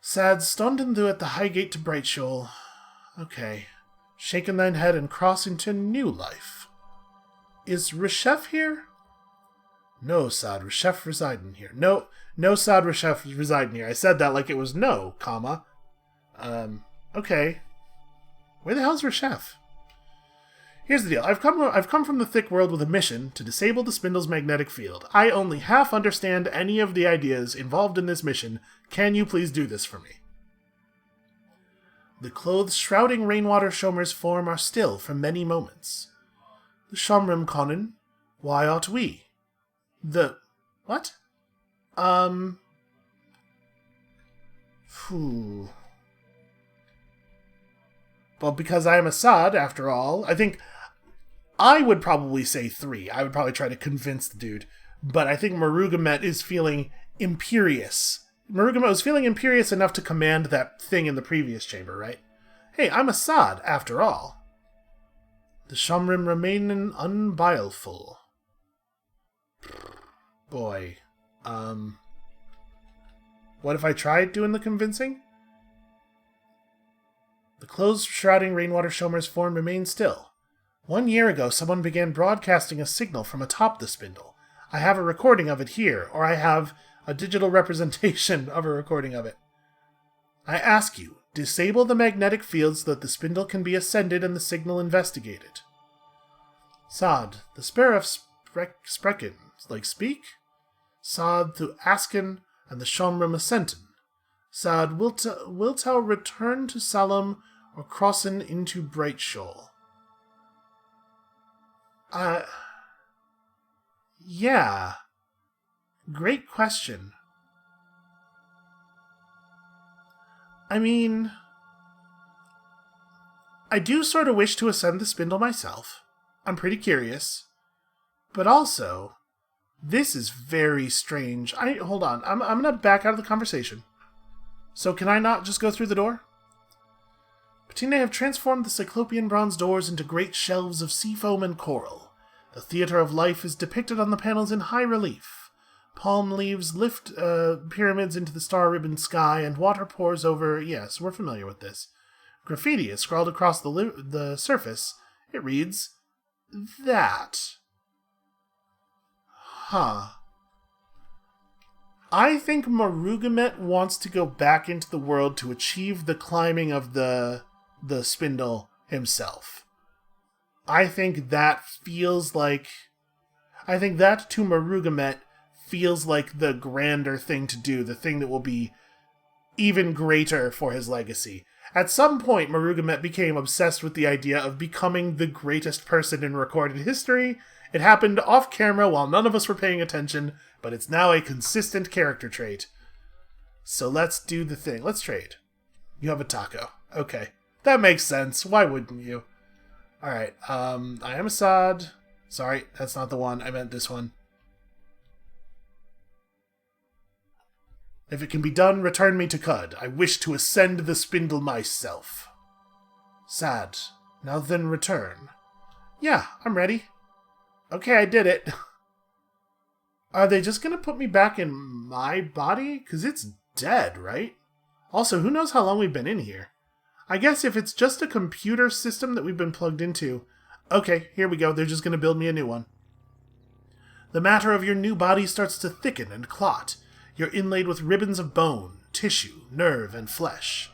Sad stonden thou at the high gate to Brightshore. Okay. Shaking thine head and crossing to new life. Is Reshef here? No, Sad, Reshef residing here. No, Sad, Reshef residing here. I said that like it was no, comma. Okay. Where the hell's Reshef? Here's the deal. I've come from the thick world with a mission to disable the spindle's magnetic field. I only half understand any of the ideas involved in this mission. Can you please do this for me? The clothes shrouding Rainwater Shomer's form are still for many moments. The Shomrim Conan, why ought we? The... what? Phew... Well, because I am Assad, after all, I think I would probably say 3. I would probably try to convince the dude. But I think Marugamet is feeling imperious. Marugamet was feeling imperious enough to command that thing in the previous chamber, right? Hey, I'm Assad, after all. The Shomrim remain unbileful. Boy. What if I tried doing the convincing? The clothes shrouding Rainwater Shomer's form remain still. 1 year ago, someone began broadcasting a signal from atop the spindle. I have a recording of it here, or I have a digital representation of a recording of it. I ask you, disable the magnetic field so that the spindle can be ascended and the signal investigated. Sad, the Sparrow Sprechen, like speak? Sad, thu Asken, and the Shomrim Ascenten. Sad, wilt thou return to Salom or crossen into Brightshore? Yeah. Great question. I mean, I do sort of wish to ascend the spindle myself. I'm pretty curious. But also, this is very strange. Hold on. I'm going to back out of the conversation. So can I not just go through the door? Patine have transformed the Cyclopean bronze doors into great shelves of sea foam and coral. The theater of life is depicted on the panels in high relief. Palm leaves lift pyramids into the star-ribboned sky, and water pours over... Yes, we're familiar with this. Graffiti is scrawled across the surface. It reads, that. Huh. I think Marugamet wants to go back into the world to achieve the climbing of the spindle himself. I think that feels like... I think that to Marugamet feels like the grander thing to do, the thing that will be even greater for his legacy. At some point, Marugamet became obsessed with the idea of becoming the greatest person in recorded history. It happened off camera while none of us were paying attention, but it's now a consistent character trait. So let's do the thing. Let's trade. You have a taco. Okay. That makes sense. Why wouldn't you? Alright, I am Assad. Sorry, that's not the one. I meant this one. If it can be done, return me to Cud. I wish to ascend the spindle myself. Sad. Now then return. Yeah, I'm ready. Okay, I did it. Are they just gonna put me back in my body? Because it's dead, right? Also, who knows how long we've been in here? I guess if it's just a computer system that we've been plugged into... Okay, here we go. They're just gonna build me a new one. The matter of your new body starts to thicken and clot. You're inlaid with ribbons of bone, tissue, nerve, and flesh.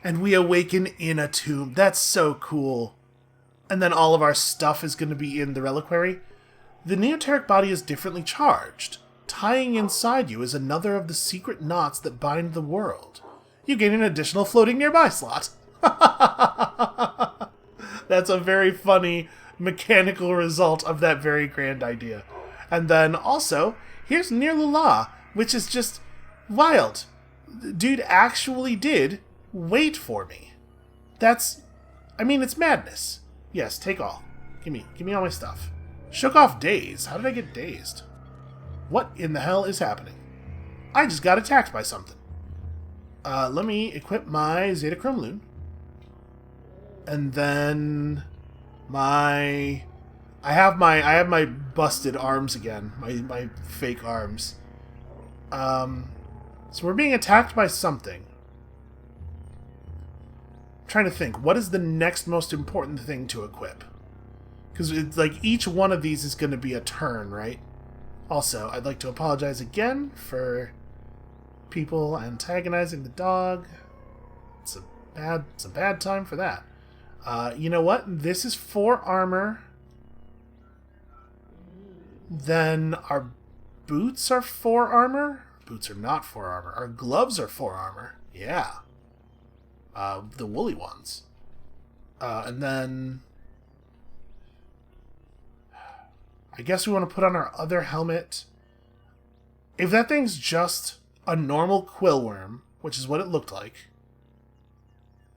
And we awaken in a tomb. That's so cool. And then all of our stuff is going to be in the reliquary. The neoteric body is differently charged. Tying inside you is another of the secret knots that bind the world. You gain an additional floating nearby slot. That's a very funny mechanical result of that very grand idea. And then also, here's Near Lula, which is just wild. Dude actually did wait for me. That's... I mean, it's madness. Yes, take all. Give me all my stuff. Shook off daze. How did I get dazed? What in the hell is happening? I just got attacked by something. Let me equip my Zetachrome Loon. And then I have my busted arms again. My fake arms. So we're being attacked by something. I'm trying to think, what is the next most important thing to equip? Because it's like each one of these is going to be a turn, right? Also, I'd like to apologize again for people antagonizing the dog. It's a bad time for that. You know what? This is 4 armor. Then our boots are 4 armor. Boots are not 4 armor. Our gloves are 4 armor. Yeah. The woolly ones. And then... I guess we want to put on our other helmet. If that thing's just a normal quillworm, which is what it looked like...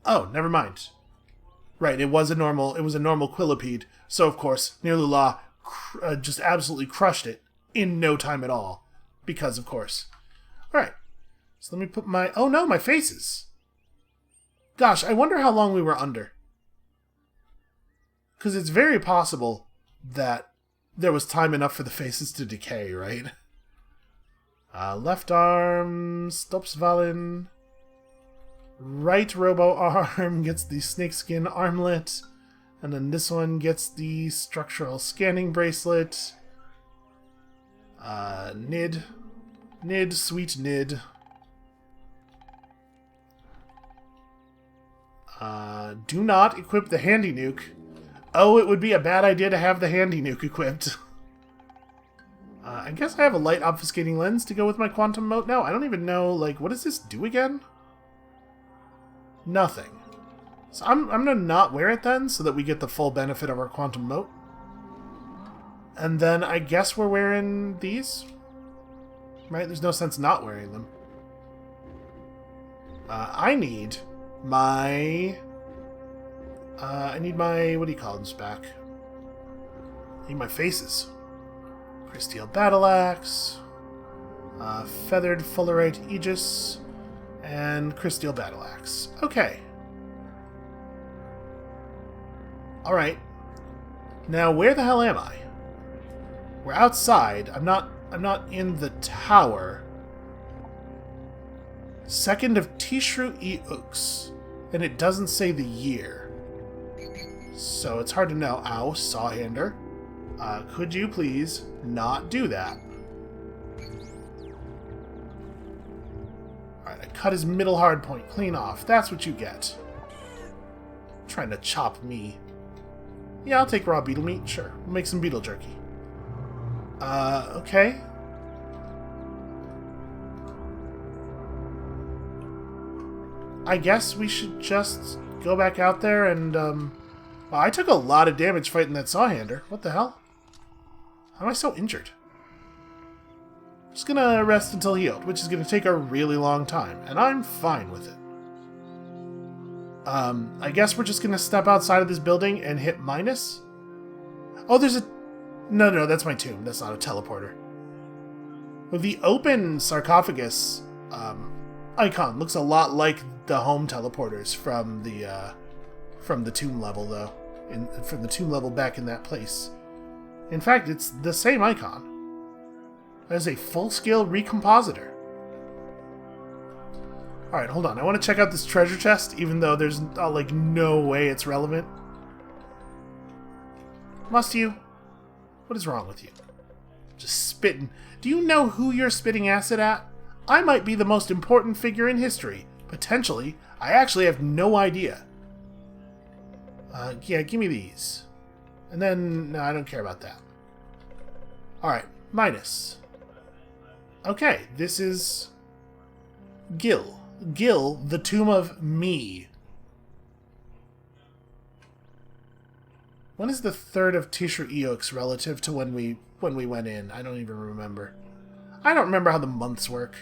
Oh, never mind. Right, it was a normal quillipede, so of course, Near Lula just absolutely crushed it in no time at all. Because, of course. Alright, so let me put my... Oh no, my faces! Gosh, I wonder how long we were under. Because it's very possible that there was time enough for the faces to decay, right? Left arm, Stopsvallen. Right robo arm gets the snakeskin armlet. And then this one gets the structural scanning bracelet. Nid, sweet Nid. Do not equip the handy nuke. Oh, it would be a bad idea to have the handy nuke equipped. I guess I have a light obfuscating lens to go with my quantum mote now. I don't even know, like, what does this do again? Nothing. So I'm gonna not wear it then, so that we get the full benefit of our quantum mote. And then I guess we're wearing these? Right? There's no sense not wearing them. I need my... what do you call them back? I need my faces. Crysteel Battle Axe, Feathered Fullerite Aegis, and Crysteel Battle Axe. Okay. Alright. Now, where the hell am I? We're outside. I'm not in the tower. 2nd of Tishru e Ux. And it doesn't say the year. So it's hard to know. Ow, Sawhander. Could you please not do that? Alright, I cut his middle hard point clean off. That's what you get. Trying to chop me. Yeah, I'll take raw beetle meat. Sure. We'll make some beetle jerky. Okay. I guess we should just go back out there and, Well, I took a lot of damage fighting that Sawhander. What the hell? How am I so injured? Just gonna rest until healed, which is gonna take a really long time, and I'm fine with it. I guess we're just gonna step outside of this building and hit minus? Oh, there's a... No, that's my tomb. That's not a teleporter. With the open sarcophagus, icon. Looks a lot like the home teleporters from the tomb level, though. From the tomb level back in that place. In fact, it's the same icon. That is a full-scale recompositor. Alright, hold on. I want to check out this treasure chest, even though there's, like, no way it's relevant. Must you? What is wrong with you? Just spitting. Do you know who you're spitting acid at? I might be the most important figure in history. Potentially. I actually have no idea. Yeah, give me these. And then, no, I don't care about that. Alright, minus. Okay, this is Gil. Gil, the Tomb of Me. When is the 3rd of Tishri Eox relative to when we went in? I don't even remember. I don't remember how the months work.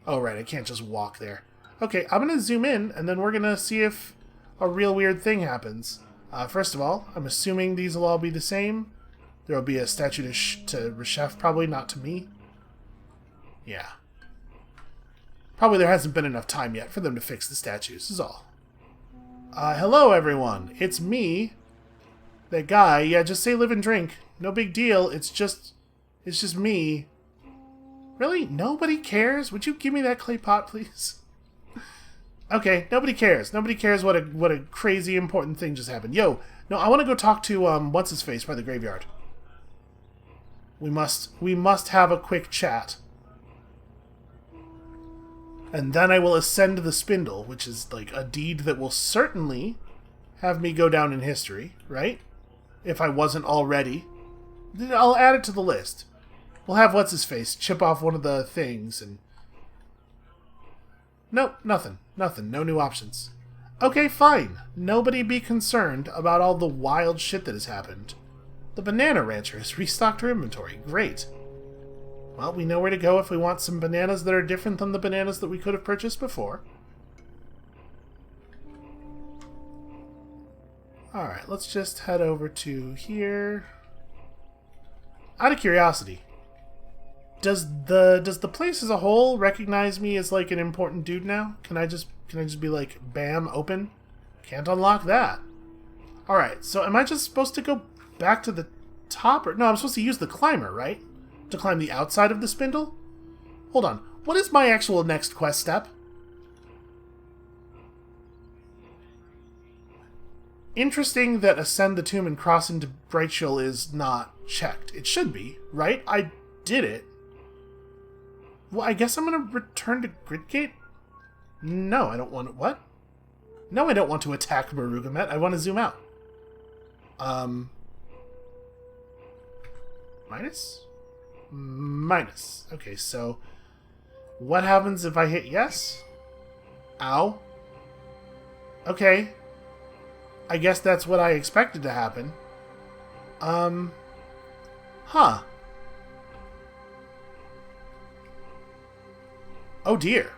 Oh, right, I can't just walk there. Okay, I'm going to zoom in, and then we're going to see if a real weird thing happens. First of all, I'm assuming these will all be the same. There will be a statue to Reshef, probably, not to me. Yeah. Probably there hasn't been enough time yet for them to fix the statues, is all. Hello, everyone. It's me. That guy. Yeah, just say live and drink. No big deal. It's just me. Really? Nobody cares? Would you give me that clay pot, please? Okay, nobody cares. Nobody cares what a crazy important thing just happened. Yo, no, I want to go talk to, what's-his-face by the graveyard. We must have a quick chat. And then I will ascend the spindle, which is, like, a deed that will certainly have me go down in history, right? If I wasn't already. I'll add it to the list. We'll have what's-his-face chip off one of the things and... Nope, nothing. Nothing. No new options. Okay, fine. Nobody be concerned about all the wild shit that has happened. The banana rancher has restocked her inventory. Great. Well, we know where to go if we want some bananas that are different than the bananas that we could have purchased before. Alright, let's just head over to here. Out of curiosity, does the place as a whole recognize me as like an important dude now? Can I just be like, bam, open? Can't unlock that. Alright, so am I just supposed to go back to the top? Or no, I'm supposed to use the climber, right? To climb the outside of the spindle? Hold on. What is my actual next quest step? Interesting that ascend the tomb and cross into Brightshell is not checked. It should be, right? I did it. Well, I guess I'm going to return to Gridgate? No, I don't want to... What? No, I don't want to attack Marugamet. I want to zoom out. Minus? Minus. Okay, so... What happens if I hit yes? Ow. Okay. I guess that's what I expected to happen. Huh. Oh dear.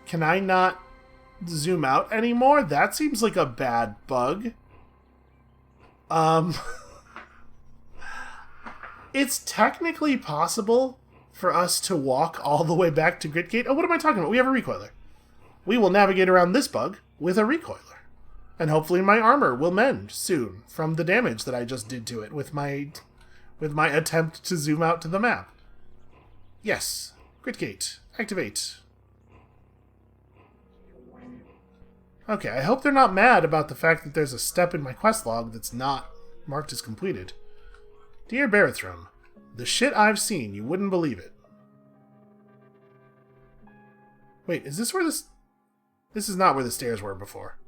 Can I not zoom out anymore? That seems like a bad bug. It's technically possible for us to walk all the way back to Gridgate. Oh, what am I talking about? We have a recoiler. We will navigate around this bug with a recoiler. And hopefully my armor will mend soon from the damage that I just did to it with my attempt to zoom out to the map. Yes. Gridgate. Activate. Okay, I hope they're not mad about the fact that there's a step in my quest log that's not marked as completed. Dear Barathrum, the shit I've seen, you wouldn't believe it. Wait, is this where this... This is not where the stairs were before.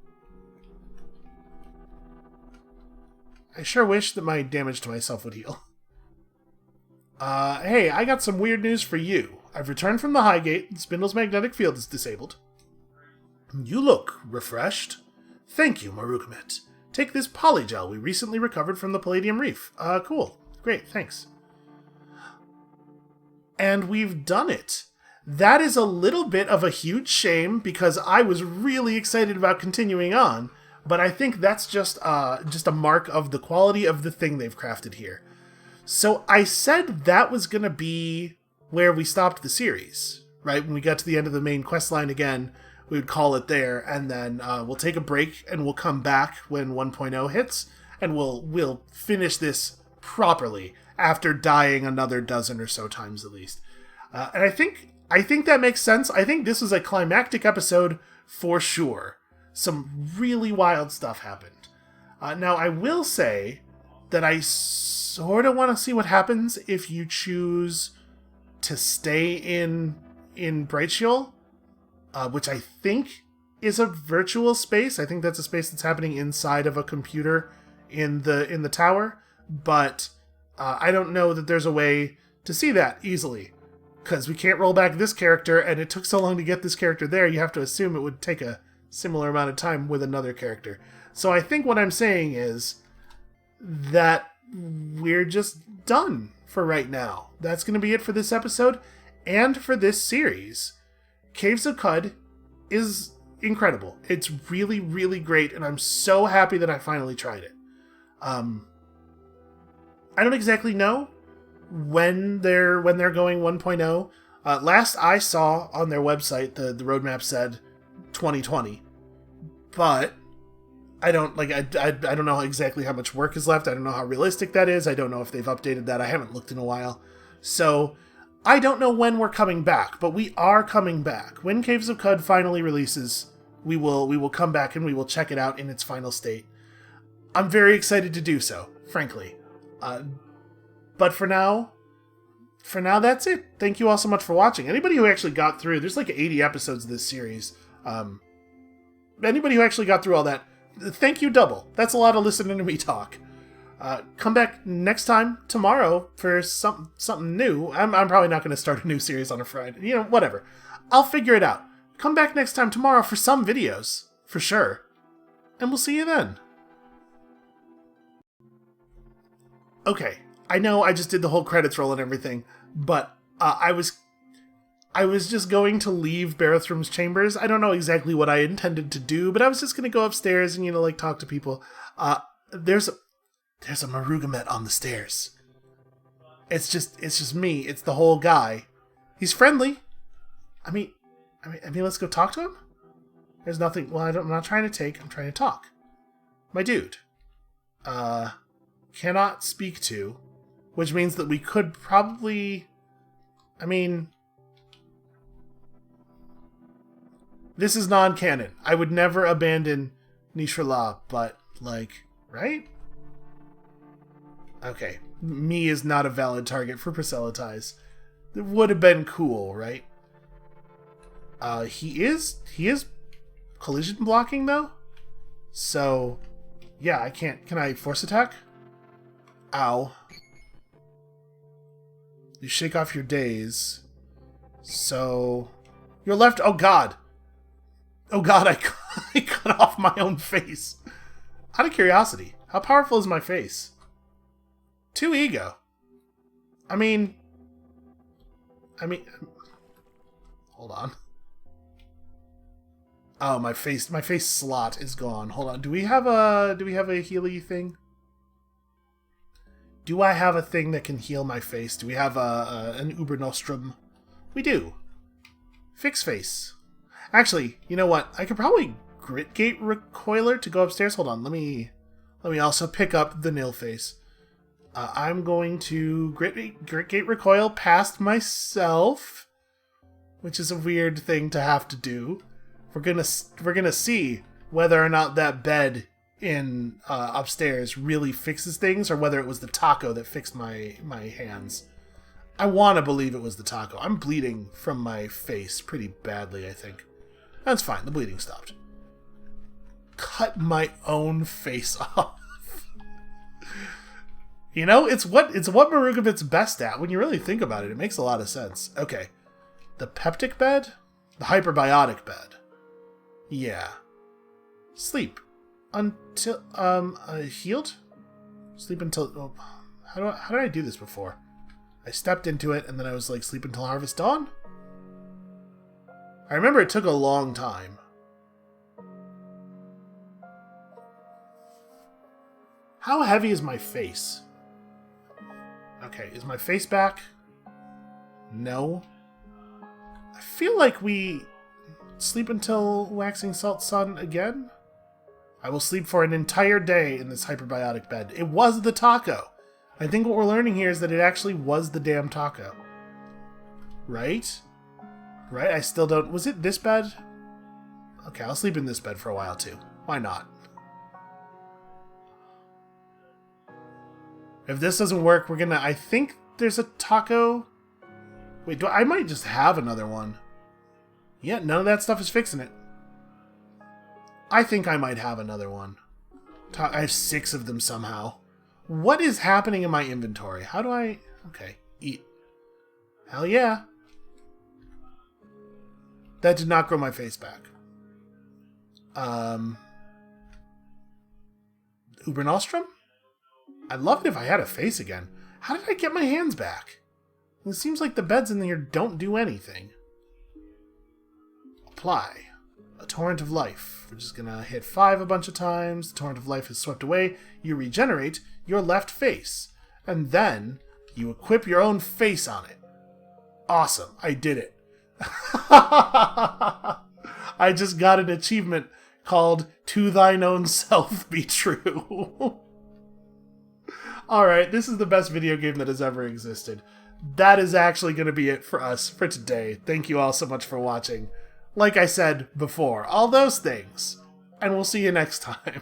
I sure wish that my damage to myself would heal. Hey, I got some weird news for you. I've returned from the Highgate. The Spindle's magnetic field is disabled. You look refreshed. Thank you, Marugamet. Take this polygel we recently recovered from the Palladium Reef. Cool. Great, thanks. And we've done it. That is a little bit of a huge shame because I was really excited about continuing on, but I think that's just a mark of the quality of the thing they've crafted here. So I said that was going to be where we stopped the series, right? When we got to the end of the main quest line again, we would call it there, and then we'll take a break, and we'll come back when 1.0 hits, and we'll finish this properly after dying another dozen or so times at least. And I think that makes sense. I think this was a climactic episode for sure. Some really wild stuff happened. Now, I will say that I sort of want to see what happens if you choose to stay in Brightshield, which I think is a virtual space. I think that's a space that's happening inside of a computer in the tower, but I don't know that there's a way to see that easily, because we can't roll back this character, and it took so long to get this character there, you have to assume it would take a similar amount of time with another character. So I think what I'm saying is that we're just done for right now. That's going to be it for this episode and for this series. Caves of Qud is incredible. It's really, really great, and I'm so happy that I finally tried it. I don't exactly know when they're going 1.0. Last I saw on their website, the roadmap said 2020, but I don't know exactly how much work is left. I don't know how realistic that is. I don't know if they've updated that. I haven't looked in a while, so I don't know when we're coming back, but we are coming back. When Caves of Qud finally releases, we will come back and we will check it out in its final state. I'm very excited to do so, frankly. But for now, that's it. Thank you all so much for watching. Anybody who actually got through, there's like 80 episodes of this series. Anybody who actually got through all that, thank you double. That's a lot of listening to me talk. Come back next time, tomorrow, for something new. I'm probably not going to start a new series on a Friday. Whatever. I'll figure it out. Come back next time tomorrow for some videos, for sure. And we'll see you then. Okay, I know I just did the whole credits roll and everything, but I was just going to leave Barathroom's chambers. I don't know exactly what I intended to do, but I was just going to go upstairs and, talk to people. There's a Marugamet on the stairs. It's just me. It's the whole guy. He's friendly. I mean, let's go talk to him. There's nothing. Well, I'm not trying to take. I'm trying to talk. My dude. Cannot speak to, which means that we could probably. I mean, this is non-canon. I would never abandon Nishrala, but right? Okay, me is not a valid target for proselytize. It would have been cool, right? He is collision blocking though, so yeah, I can't. Can I force attack? Ow! You shake off your daze, so you're left. Oh god! Oh god! I cut off my own face. Out of curiosity, how powerful is my face? 2 ego. I mean, hold on. Oh, my face slot is gone. Hold on. Do we have a healy thing? Do I have a thing that can heal my face? Do we have an Uber Nostrum? We do. Fix face. Actually, you know what? I could probably Gritgate Recoiler to go upstairs. Hold on. Let me also pick up the nil face. I'm going to Gritgate Recoil past myself, which is a weird thing to have to do. We're gonna see whether or not that bed in upstairs really fixes things, or whether it was the taco that fixed my hands. I want to believe it was the taco. I'm bleeding from my face pretty badly, I think. That's fine. The bleeding stopped. Cut my own face off. It's what Marugamit's best at. When you really think about it, it makes a lot of sense. Okay. The peptic bed? The hyperbiotic bed. Yeah. Sleep. Until, healed? Sleep until, oh, how did I do this before? I stepped into it, and then I was like, sleep until harvest dawn? I remember it took a long time. How heavy is my face? Okay, is my face back? No. I feel like we sleep until waxing salt sun again. I will sleep for an entire day in this hyperbiotic bed. It was the taco. I think what we're learning here is that it actually was the damn taco. Right? Right? I still don't... Was it this bed? Okay, I'll sleep in this bed for a while too. Why not? If this doesn't work, we're gonna... I think there's a taco... Wait, I might just have another one. Yeah, none of that stuff is fixing it. I think I might have another one. I have 6 of them somehow. What is happening in my inventory? How do I... Okay, eat. Hell yeah. That did not grow my face back. Uber Nostrum? I'd love it if I had a face again. How did I get my hands back? It seems like the beds in here don't do anything. Apply. A torrent of life. We're just gonna hit 5 a bunch of times. The torrent of life is swept away. You regenerate your left face. And then you equip your own face on it. Awesome. I did it. I just got an achievement called To Thine Own Self Be True. Alright, this is the best video game that has ever existed. That is actually going to be it for us for today. Thank you all so much for watching. Like I said before, all those things. And we'll see you next time.